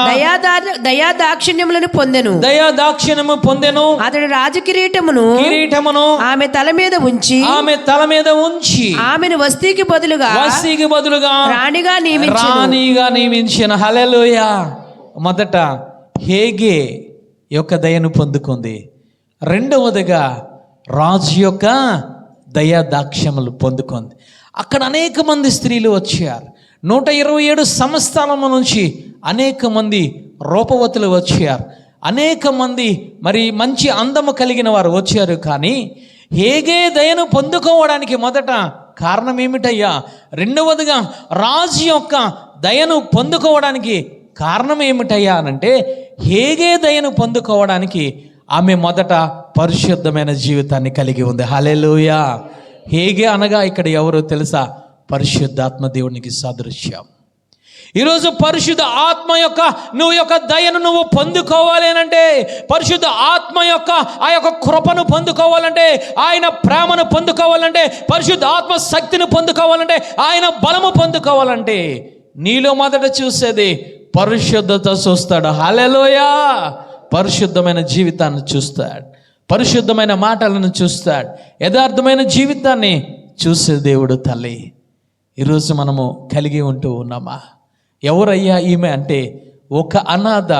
దయాదాక్షిణ్యములను పొందెను. అతడు రాజు కిరీటమును ఆమె తల మీద ఉంచి ఆమెను వస్తీకి బదులుగా రాణిగా నియమించిన. హల్లెలూయా. మొదట హేగే యొక్క దయను పొందుకుంది. రెండవదిగా రాజు యొక్క దయాదాక్ష్యములు పొందుకుంది. అక్కడ అనేక మంది స్త్రీలు వచ్చారు. 127 సంస్థానముల నుంచి అనేక మంది రూపవతులు వచ్చారు. అనేక మంది మరి మంచి అందము కలిగిన వారు వచ్చారు. కానీ హేగే దయను పొందుకోవడానికి మొదట కారణం ఏమిటయ్యా? రెండవదిగా రాజు యొక్క దయను పొందుకోవడానికి కారణం ఏమిటయ్యా అనంటే హేగే దయను పొందుకోవడానికి ఆమె మొదట పరిశుద్ధమైన జీవితాన్ని కలిగి ఉంది. హల్లెలూయా. హేగే అనగా ఇక్కడ ఎవరో తెలుసా? పరిశుద్ధాత్మ దేవునికి సాదృశ్యం. ఈరోజు పరిశుద్ధ ఆత్మ యొక్క నువ్వు యొక్క దయను నువ్వు పొందుకోవాలి అనంటే, పరిశుద్ధ ఆత్మ యొక్క ఆ యొక్క కృపను పొందుకోవాలంటే, ఆయన ప్రేమను పొందుకోవాలంటే, పరిశుద్ధ ఆత్మ శక్తిని పొందుకోవాలంటే, ఆయన బలము పొందుకోవాలంటే నీలో మొదట చూసేది పరిశుద్ధత చూస్తాడు. హల్లెలూయా. పరిశుద్ధమైన జీవితాన్ని చూస్తాడు, పరిశుద్ధమైన మాటలను చూస్తాడు, యథార్థమైన జీవితాన్ని చూసే దేవుడు తల్లి. ఈరోజు మనము కలిగి ఉంటూ ఉన్నామా? ఎవరయ్యా ఈమె అంటే ఒక అనాథ,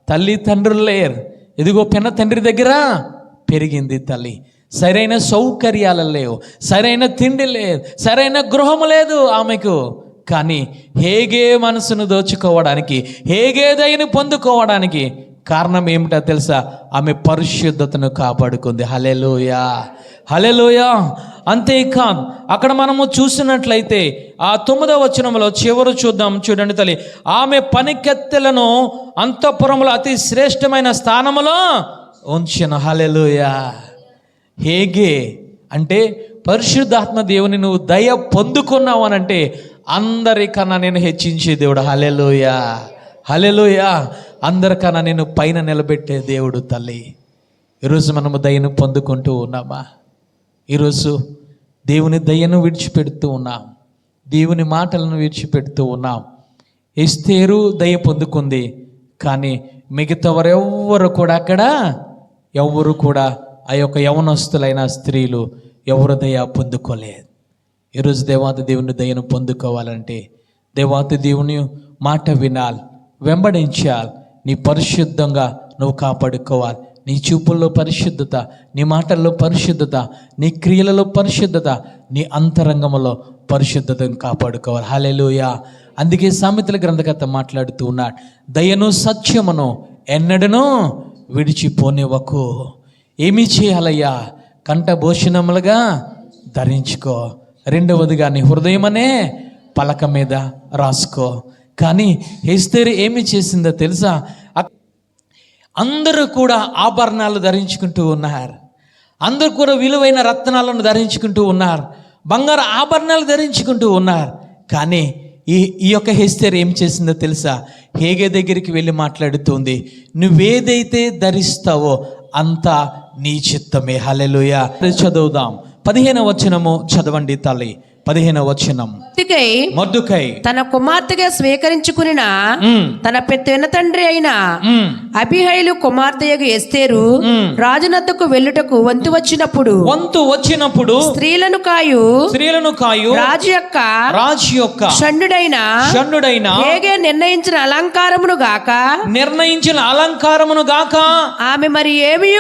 తల్లి తండ్రులు లేరు. ఇదిగో పిన్న తండ్రి దగ్గర పెరిగింది తల్లి. సరైన సౌకర్యాలు లేవు, సరైన తిండి లేదు, సరైన గృహము లేదు ఆమెకు. కానీ హేగే మనసును దోచుకోవడానికి, హేగే దయని పొందుకోవడానికి కారణం ఏమిటో తెలుసా? ఆమె పరిశుద్ధతను కాపాడుకుంది. హల్లెలూయా, హల్లెలూయా. అంతేకాదు అక్కడ మనము చూసినట్లయితే ఆ 9వ వచనంలో చివరు చూడండి తల్లి. ఆమె పనికెత్తెలను అంతఃపురములో అతి శ్రేష్టమైన స్థానములో ఉంచిన. హల్లెలూయా. హేగే అంటే పరిశుద్ధాత్మ దేవుని నువ్వు దయ పొందుకున్నావు అనంటే అందరికన్నా నేను హెచ్చించే దేవుడు. హల్లెలూయా, హల్లెలూయా. అందరికన్నా నేను పైన నిలబెట్టే దేవుడు తల్లి. ఈరోజు మనము దయను పొందుకుంటూ ఉన్నామా? ఈరోజు దేవుని దయను విడిచిపెడుతూ ఉన్నాం, దేవుని మాటలను విడిచిపెడుతూ ఉన్నాం. ఎస్తేరు దయ పొందుకుంది, కానీ మిగతా వారెవ్వరు కూడా అక్కడ ఎవరు కూడా ఆ యొక్క యవనస్తులైన స్త్రీలు ఎవరు దయ పొందుకోలేదు. ఈరోజు దేవాతి దేవుని దయను పొందుకోవాలంటే దేవాతి దేవుని మాట వినాలి, వెంబడించాలి. నీ పరిశుద్ధంగా నువ్వు కాపాడుకోవాలి. నీ చూపుల్లో పరిశుద్ధత, నీ మాటల్లో పరిశుద్ధత, నీ క్రియలలో పరిశుద్ధత, నీ అంతరంగంలో పరిశుద్ధతను కాపాడుకోవాలి. హల్లెలూయా. అందుకే సామెతల గ్రంథకర్త మాట్లాడుతూ ఉన్నాడు, దయను సత్యమును ఎన్నడనూ విడిచిపోనివ్వకు. ఏమి చేయాలయ్యా? కంఠభూషణములుగా ధరించుకో. రెండవదిగా నీ హృదయమనే పలక మీద రాసుకో. కానీ ఎస్తేరు ఏమి చేసిందో తెలుసా? అందరూ కూడా ఆభరణాలు ధరించుకుంటూ ఉన్నారు, అందరూ కూడా విలువైన రత్నాలను ధరించుకుంటూ ఉన్నారు, బంగారు ఆభరణాలు ధరించుకుంటూ ఉన్నారు. కానీ ఈ యొక్క ఎస్తేరు ఏం చేసిందో తెలుసా? హేగే దగ్గరికి వెళ్ళి మాట్లాడుతుంది, నువ్వేదైతే ధరిస్తావో అంతా నీ చిత్తమే. హల్లెలూయా. చదువుదాం. 15వ వచనము చదవండి తల్లి. 15వ వచనం. మొర్దెకై తన కుమార్తెగా స్వీకరించుకున్న తన పెద్ద తండ్రి అయిన అబీహైలు కుమార్తెయగు ఎస్తేరు రాజునద్దకు వెళ్ళుటకు వంతు వచ్చినప్పుడు స్త్రీలను కాయు రాజు యొక్క షండుడైన హేగే నిర్ణయించిన అలంకారమును గాక ఆమె మరి ఏమీ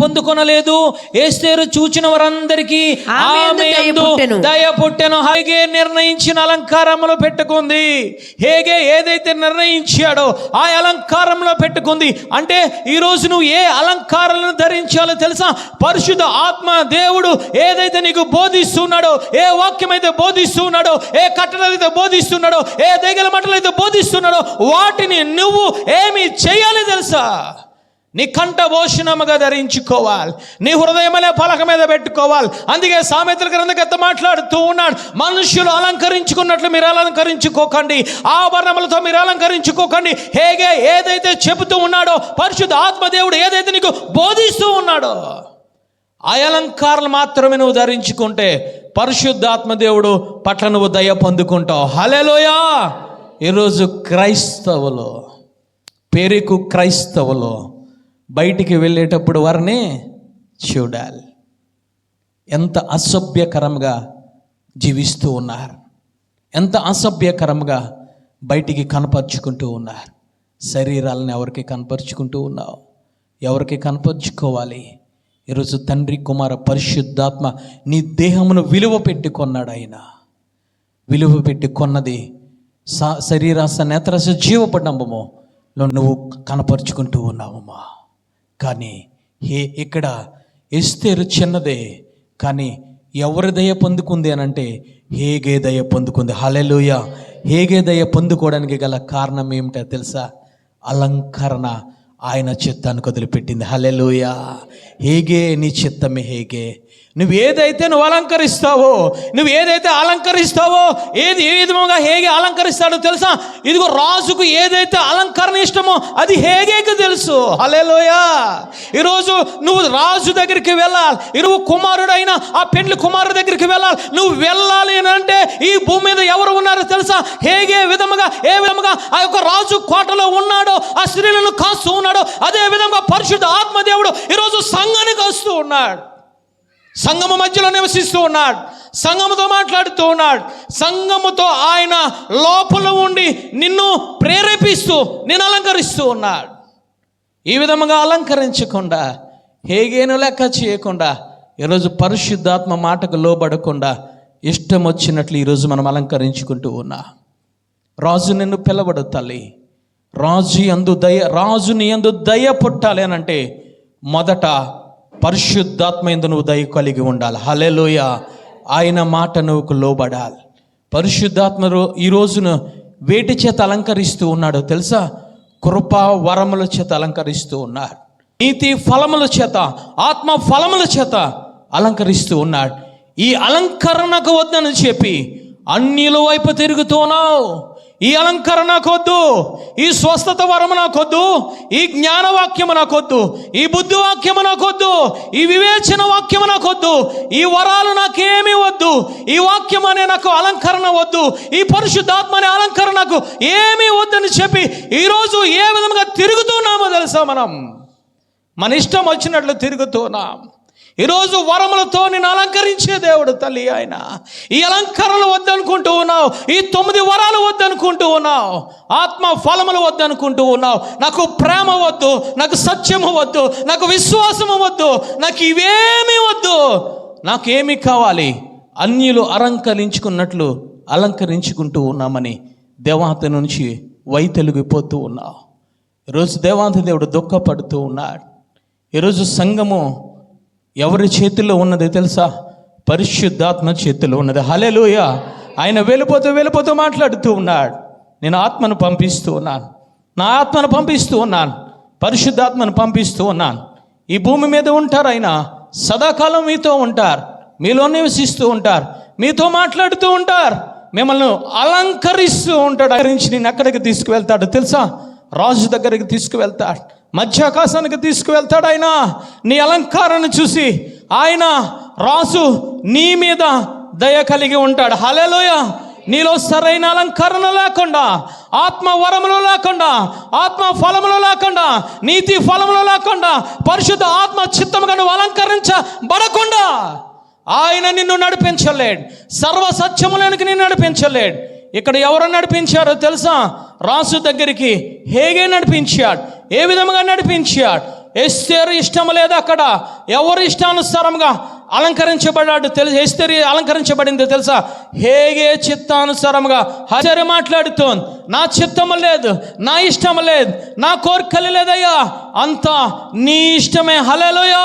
పొందుకొనలేదు. ఎస్తేరు చూచిన వారందరికీ ఆమె యందు దయ పుట్టెను. హేగే నిర్ణయించిన అలంకారంలో పెట్టుకుంది. హేగే ఏదైతే నిర్ణయించాడో ఆ అలంకారంలో పెట్టుకుంది. అంటే ఈరోజు నువ్వు ఏ అలంకారాలను ధరించాలో తెలుసా? పరిశుద్ధ ఆత్మ దేవుడు ఏదైతే నీకు బోధిస్తున్నాడో, ఏ వాక్యం అయితే బోధిస్తున్నాడో, ఏ కట్టడలు అయితే బోధిస్తున్నాడో, ఏ దెగల మట్టలు అయితే బోధిస్తున్నాడో వాటిని నువ్వు ఏమి చేయాలి తెలుసా? నీ కంఠ భూషణముగా ధరించుకోవాలి, నీ హృదయమనే పలక మీద పెట్టుకోవాలి. అందుకే సామెతల గ్రంథకర్త మాట్లాడుతూ ఉన్నాడు, మనుషులు అలంకరించుకున్నట్లు మీరు అలంకరించుకోకండి, ఆభరణములతో మీరు అలంకరించుకోకండి. హేగే ఏదైతే చెబుతూ ఉన్నాడో, పరిశుద్ధ ఆత్మదేవుడు ఏదైతే నీకు బోధిస్తూ ఉన్నాడో ఆ అలంకారాలు మాత్రమే నువ్వు ధరించుకుంటే పరిశుద్ధాత్మదేవుడు పట్ల నువ్వు దయ పొందుకుంటావు. హల్లెలూయా. ఈరోజు క్రైస్తవులు, పేరుకు క్రైస్తవులు బయటికి వెళ్ళేటప్పుడు వారిని చూడాలి. ఎంత అసభ్యకరంగా జీవిస్తూ ఉన్నారు, ఎంత అసభ్యకరంగా బయటికి కనపరుచుకుంటూ ఉన్నారు. శరీరాలను ఎవరికి కనపరుచుకుంటూ ఉన్నావు? ఎవరికి కనపరుచుకోవాలి? ఈరోజు తండ్రి కుమార పరిశుద్ధాత్మ నీ దేహమును విలువ పెట్టి కొన్నాడు. ఆయన విలువ పెట్టి కొన్నది శరీరాస నేత్రస జీవపడంబములో నువ్వు కనపరుచుకుంటూ ఉన్నావమ్మా. కానీ ఇక్కడ ఎస్తేరు చిన్నదే, కానీ ఎవరి దయ పొందుకుంది అని అంటే హేగే దయ పొందుకుంది. హల్లెలూయా. హేగే దయ పొందుకోవడానికి గల కారణం ఏమిటో తెలుసా? అలంకరణ ఆయన చిత్తానికి వదిలిపెట్టింది. హల్లెలూయా. హేగే నీ చిత్తమే హేగే. నువ్వు ఏదైతే నువ్వు అలంకరిస్తావో, నువ్వు ఏదైతే అలంకరిస్తావో, ఏ విధంగా హేగే అలంకరిస్తాడో తెలుసా? ఇదిగో రాజుకు ఏదైతే అలంకరణ ఇష్టమో అది హేగేకి తెలుసు. హల్లెలూయా. ఈరోజు నువ్వు రాజు దగ్గరికి వెళ్ళాలి, నువ్వు కుమారుడైన ఆ పెండ్లి కుమారుడు దగ్గరికి వెళ్ళాలి. నువ్వు వెళ్ళాలి అని అంటే ఈ భూమి మీద ఎవరు ఉన్నారో తెలుసా? హేగే విధముగా, ఏ విధముగా ఆ యొక్క రాజు కోటలో ఉన్నాడో, ఆ స్త్రీలను కాస్తూ ఉన్నాడో, అదే విధంగా పరిశుద్ధ ఆత్మదేవుడు ఈరోజు సంఘానికి వస్తూ ఉన్నాడు, సంఘము మధ్యలో నివసిస్తూ ఉన్నాడు, సంఘముతో మాట్లాడుతూ ఉన్నాడు. సంఘముతో ఆయన లోపల ఉండి నిన్ను ప్రేరేపిస్తూ నిన్ను అలంకరిస్తూ ఉన్నాడు. ఈ విధముగా అలంకరించకుండా, హేగేను లెక్క చేయకుండా, ఈరోజు పరిశుద్ధాత్మ మాటకు లోబడకుండా ఇష్టం వచ్చినట్లు ఈరోజు మనం అలంకరించుకుంటూ ఉన్నా. రాజు నిన్ను పిలవడు తల్లి. రాజుని యందు దయ పుట్టాలి అని అంటే మొదట పరిశుద్ధాత్మ యందు నువ్వు దయ కలిగి ఉండాలి. హల్లెలూయా. ఆయన మాట నువ్వు లోబడాలి. పరిశుద్ధాత్మ ఈ రోజున వేటి చేత అలంకరిస్తూ ఉన్నాడో తెలుసా? కృపా వరముల చేత అలంకరిస్తూ ఉన్నాడు, నీతి ఫలముల చేత, ఆత్మ ఫలముల చేత అలంకరిస్తూ ఉన్నాడు. ఈ అలంకరణకు వద్దని చెప్పి అన్యుల వైపు తిరుగుతున్నావు. ఈ అలంకరణ నాకొద్దు, ఈ స్వస్థత వరము నాకొద్దు, ఈ జ్ఞానవాక్యము నాకొద్దు, ఈ బుద్ధి వాక్యము నాకొద్దు, ఈ వివేచన వాక్యము నాకొద్దు, ఈ వరాలు నాకేమీ వద్దు, ఈ వాక్యం అనే నాకు అలంకరణ వద్దు, ఈ పరిశుద్ధాత్మ అనే అలంకరణ నాకు ఏమీ వద్దని చెప్పి ఈరోజు ఏ విధంగా తిరుగుతున్నామో తెలుసా? మన ఇష్టం వచ్చినట్లు తిరుగుతున్నాం. ఈరోజు వరములతో నేను అలంకరించే దేవుడు తల్లి ఆయన. ఈ అలంకరణలు వద్దనుకుంటూ ఉన్నావు, ఈ 9 వరాలు వద్దనుకుంటూ ఉన్నావు, ఆత్మ ఫలములు వద్దనుకుంటూ ఉన్నావు. నాకు ప్రేమ వద్దు, నాకు సత్యము వద్దు, నాకు విశ్వాసము వద్దు, నాకు ఇవేమీ వద్దు. నాకేమి కావాలి? అన్యులు అలంకరించుకున్నట్లు అలంకరించుకుంటూ ఉన్నామని దేవాతి నుంచి వైతొలిగిపోతూ ఉన్నావు. ఈరోజు దేవాతి దేవుడు దుఃఖపడుతూ ఉన్నాడు. ఈరోజు సంఘము ఎవరి చేతిలో ఉన్నది తెలుసా? పరిశుద్ధాత్మ చేతిలో ఉన్నది. హల్లెలూయా. ఆయన వెళ్ళిపోతూ మాట్లాడుతూ ఉన్నాడు, నేను ఆత్మను పంపిస్తూ ఉన్నాను, నా ఆత్మను పంపిస్తూ ఉన్నాను, పరిశుద్ధాత్మను పంపిస్తూ ఉన్నాను. ఈ భూమి మీద ఉంటారు, ఆయన సదాకాలం మీతో ఉంటారు, మీలో నివసిస్తూ ఉంటారు, మీతో మాట్లాడుతూ ఉంటారు, మిమ్మల్ని అలంకరిస్తూ ఉంటాడు. అలంకరించి నేను ఎక్కడికి తీసుకువెళ్తాడు తెలుసా? రాజు దగ్గరికి తీసుకువెళ్తాడు, మధ్యాకాశానికి తీసుకువెళ్తాడు. ఆయన నీ అలంకారణ చూసి ఆయన రాజు నీ మీద దయ కలిగి ఉంటాడు. హల్లెలూయా. నీలో సరైన అలంకరణ లేకుండా, ఆత్మ వరములు లేకుండా, ఆత్మ ఫలములు లేకుండా, నీతి ఫలములు లేకుండా, పరిశుద్ధ ఆత్మ చిత్తముగా నువ్వు అలంకరించబడకుండా ఆయన నిన్ను నడిపించలేడు, సర్వసత్యములోనికి నిన్ను నడిపించలేడు. ఇక్కడ ఎవరు నడిపించారో తెలుసా? రాజు దగ్గరికి హేగే నడిపించాడు. ఏ విధముగా నడిపించాడు? ఎస్తేరు ఇష్టం లేదు, అక్కడ ఎవరు ఇష్టానుసారంగా అలంకరించబడ్డాడు తెలుసు. ఎస్తేరు అలంకరించబడింది తెలుసా? హేగే చిత్తానుసారముగా హజరు మాట్లాడుతోంది. నా చిత్తము లేదు, నా ఇష్టము లేదు, నా కోరికలు లేదయ్యా, అంతా నీ ఇష్టమే. హల్లెలూయా.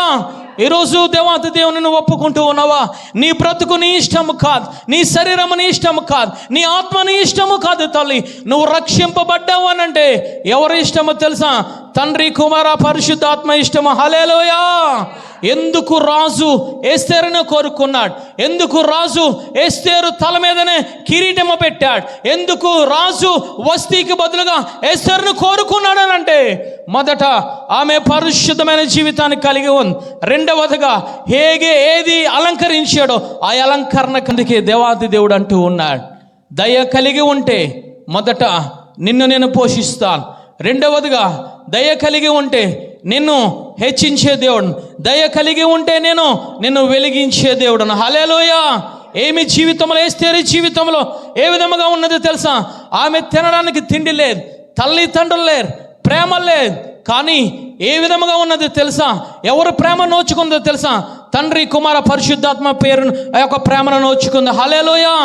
ఈరోజు దేవాతి దేవుని నువ్వు ఒప్పుకుంటూ ఉన్నావా? నీ బ్రతుకు నీ ఇష్టము కాదు, నీ శరీరము నీ ఇష్టము కాదు, నీ ఆత్మ నీ ఇష్టము కాదు తల్లి. నువ్వు రక్షింపబడ్డావు అనంటే ఎవరి ఇష్టమో తెలుసా? తండ్రి, కుమార, పరిశుద్ధాత్మ ఇష్టము. హల్లెలూయా. ఎందుకు రాజు ఎస్తేరును కోరుకున్నాడు? ఎందుకు రాజు ఎస్తేరు తల మీదనే కిరీటము పెట్టాడు? ఎందుకు రాజు వస్తీకి బదులుగా ఎస్తేరును కోరుకున్నాడు అనంటే, మొదట ఆమె పరిశుద్ధమైన జీవితాన్ని కలిగి ఉంది. రెండవదిగా హేగే ఏది అలంకరించాడో ఆ అలంకరణ కిందకి దేవాది దేవుడు అంటూ ఉన్నాడు, దయ కలిగి ఉంటే మొదట నిన్ను నేను పోషిస్తాను. రెండవదిగా దయ కలిగి ఉంటే నిన్ను హెచ్చించే దేవుడు, దయ కలిగి ఉంటే నేను నిన్ను వెలిగించే దేవుడును. హల్లెలూయా. ఏమి జీవితంలో, ఎస్తేరు జీవితంలో ఏ విధముగా ఉన్నదో తెలుసా? ఆమె తినడానికి తిండి లేదు, తల్లిదండ్రులు లేరు, ప్రేమ లేదు. కానీ ఏ విధముగా ఉన్నది తెలుసా? ఎవరు ప్రేమ నోచుకుందో తెలుసా? తండ్రి, కుమార, పరిశుద్ధాత్మ పేరును ఆ యొక్క ప్రేమను నోచుకుంది. హల్లెలూయా.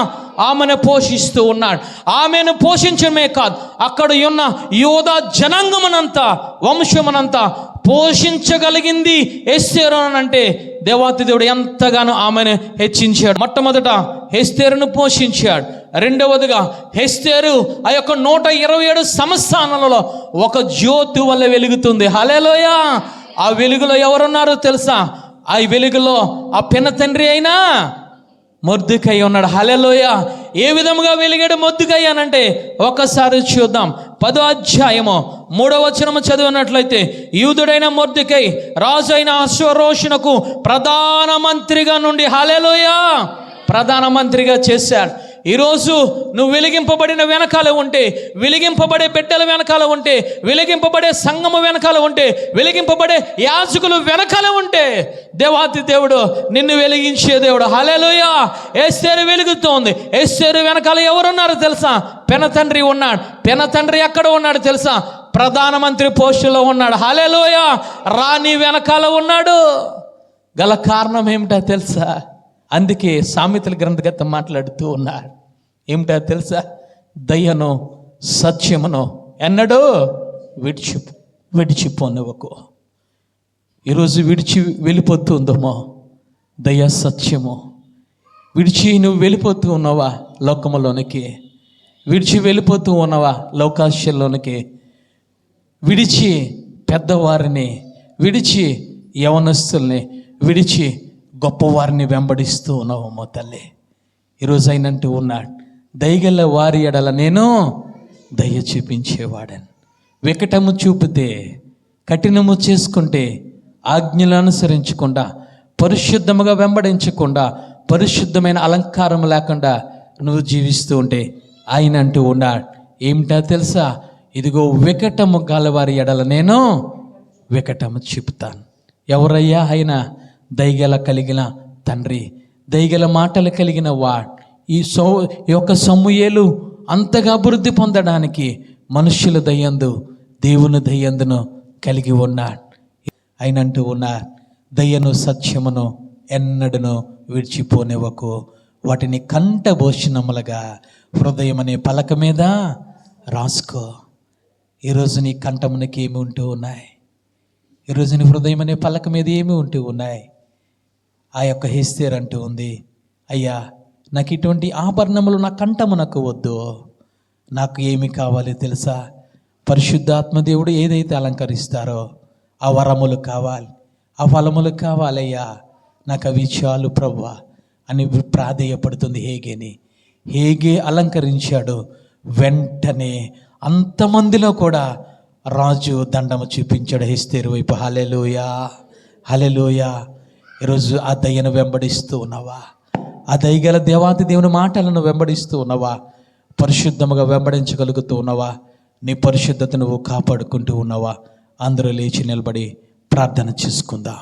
ఆమెను పోషిస్తూ ఉన్నాడు. ఆమెను పోషించడమే కాదు, అక్కడ ఉన్న యోధా జనాంగమునంతా, వంశమునంతా పోషించగలిగింది ఎస్తేరు అంటే దేవాతి దేవుడు ఎంతగానో ఆమెను హెచ్చించాడు. మొట్టమొదట ఎస్తేరును పోషించాడు. రెండవదిగా ఎస్తేరు ఆ యొక్క 127 సంస్థానాలలో ఒక జ్యోతి వల్ల వెలుగుతుంది. హల్లెలూయా. ఆ వెలుగులో ఎవరున్నారో తెలుసా? ఆ వెలుగులో ఆ పిన్న తండ్రి అయినా మొర్దెకై ఉన్నాడు. హల్లెలూయా. ఏ విధముగా వెలిగాడు మొర్దెకై అనంటే ఒకసారి చూద్దాం. 10వ అధ్యాయము 3వ వచనము చదివినట్లయితే, యూదుడైన మొర్దెకై రాజు అయిన అహష్వేరోషునకు ప్రధానమంత్రిగా నుండి, హల్లెలూయా, ప్రధానమంత్రిగా చేశాడు. ఈరోజు నువ్వు వెలిగింపబడిన వెనకాల ఉంటే, వెలిగింపబడే బిడ్డల వెనకాల ఉంటే, వెలిగింపబడే సంఘము వెనకాల ఉంటే, వెలిగింపబడే యాజకులు వెనకాల ఉంటే దేవాతి దేవుడు నిన్ను వెలిగించే దేవుడు. హల్లెలూయా. ఎస్తేరు వెలుగుతోంది. ఎస్తేరు వెనకాల ఎవరున్నారు తెలుసా? పెన తండ్రి ఉన్నాడు. పెన తండ్రి ఎక్కడ ఉన్నాడు తెలుసా? ప్రధానమంత్రి పోస్టులో ఉన్నాడు. హల్లెలూయా. రాణి వెనకాల ఉన్నాడు. గల కారణం ఏమిటో తెలుసా? అందుకే సామెతల గ్రంథకర్త మాట్లాడుతూ ఉన్నాడు. ఏమిటో తెలుసా? దయను సత్యమును ఎన్నడూ విడిచిపోనివ్వకు. ఈరోజు విడిచి వెళ్ళిపోతుందమో దయ సత్యము విడిచి నువ్వు వెళ్ళిపోతూ ఉన్నావా లోకములోనికి? విడిచి వెళ్ళిపోతూ ఉన్నావా లోకాశల్లోనికి? విడిచి పెద్దవారిని, విడిచి యవనస్తుల్ని, విడిచి గొప్పవారిని వెంబడిస్తూ ఉన్నావమ్మో తల్లి. ఈరోజు అయినంటూ ఉన్నాడు, దయగల వారి ఎడల నేను దయ చూపించేవాడని. వికటము చూపితే, కఠినము చేసుకుంటే, ఆజ్ఞలు అనుసరించకుండా, పరిశుద్ధముగా వెంబడించకుండా, పరిశుద్ధమైన అలంకారం లేకుండా నువ్వు జీవిస్తూ ఉంటే ఆయన అంటూ ఉన్నాడు, ఏమిటా తెలుసా? ఇదిగో వికటము గలవారి ఎడల నేను వికటము చూపుతాను. ఎవరయ్యా ఆయన? దయగల కలిగిన తండ్రి, దయగల మాటలు కలిగిన వాడు. ఈ యొక్క సమూయేలు అంతగా అభివృద్ధి పొందడానికి మనుష్యుల దయందు, దేవుని దయందును కలిగి ఉన్నాడు. ఆయన అంటూ ఉన్నాడు, దయను సత్యమును ఎన్నడను విడిచిపోనివ్వకు, వాటిని కంఠభూషణములుగా హృదయం అనే పలక మీద రాసుకో. ఈరోజు నీ కంఠమునకి ఏమి ఉంటూ ఉన్నాయి? ఈరోజు నీ హృదయం అనే పలక మీద ఏమి ఉంటూ ఉన్నాయి? ఆ యొక్క ఎస్తేరు అంటూ ఉంది, అయ్యా నాకు ఇటువంటి ఆభరణములు నా కంఠమునకు వద్దు. నాకు ఏమి కావాలి తెలుసా? పరిశుద్ధాత్మ దేవుడు ఏదైతే అలంకరిస్తారో ఆ వరములు కావాలి, ఆ ఫలములు కావాలయ్యా, నాకు అవి చాలు ప్రభువా అని ప్రాధేయపడుతుంది హేగేని. హేగే అలంకరించాడు. వెంటనే అంతమందిలో కూడా రాజు దండము చూపించాడు ఎస్తేరు వైపు. హల్లెలూయా, హల్లెలూయా. ఈరోజు ఆ దయ్యను వెంబడిస్తూ ఉన్నావా? ఆ దయగల దేవాతి దేవుని మాటలను వెంబడిస్తూ ఉన్నావా? పరిశుద్ధముగా వెంబడించగలుగుతూ ఉన్నావా? నీ పరిశుద్ధత నువ్వు కాపాడుకుంటూ ఉన్నావా? అందరూ లేచి నిలబడి ప్రార్థన చేసుకుందాం.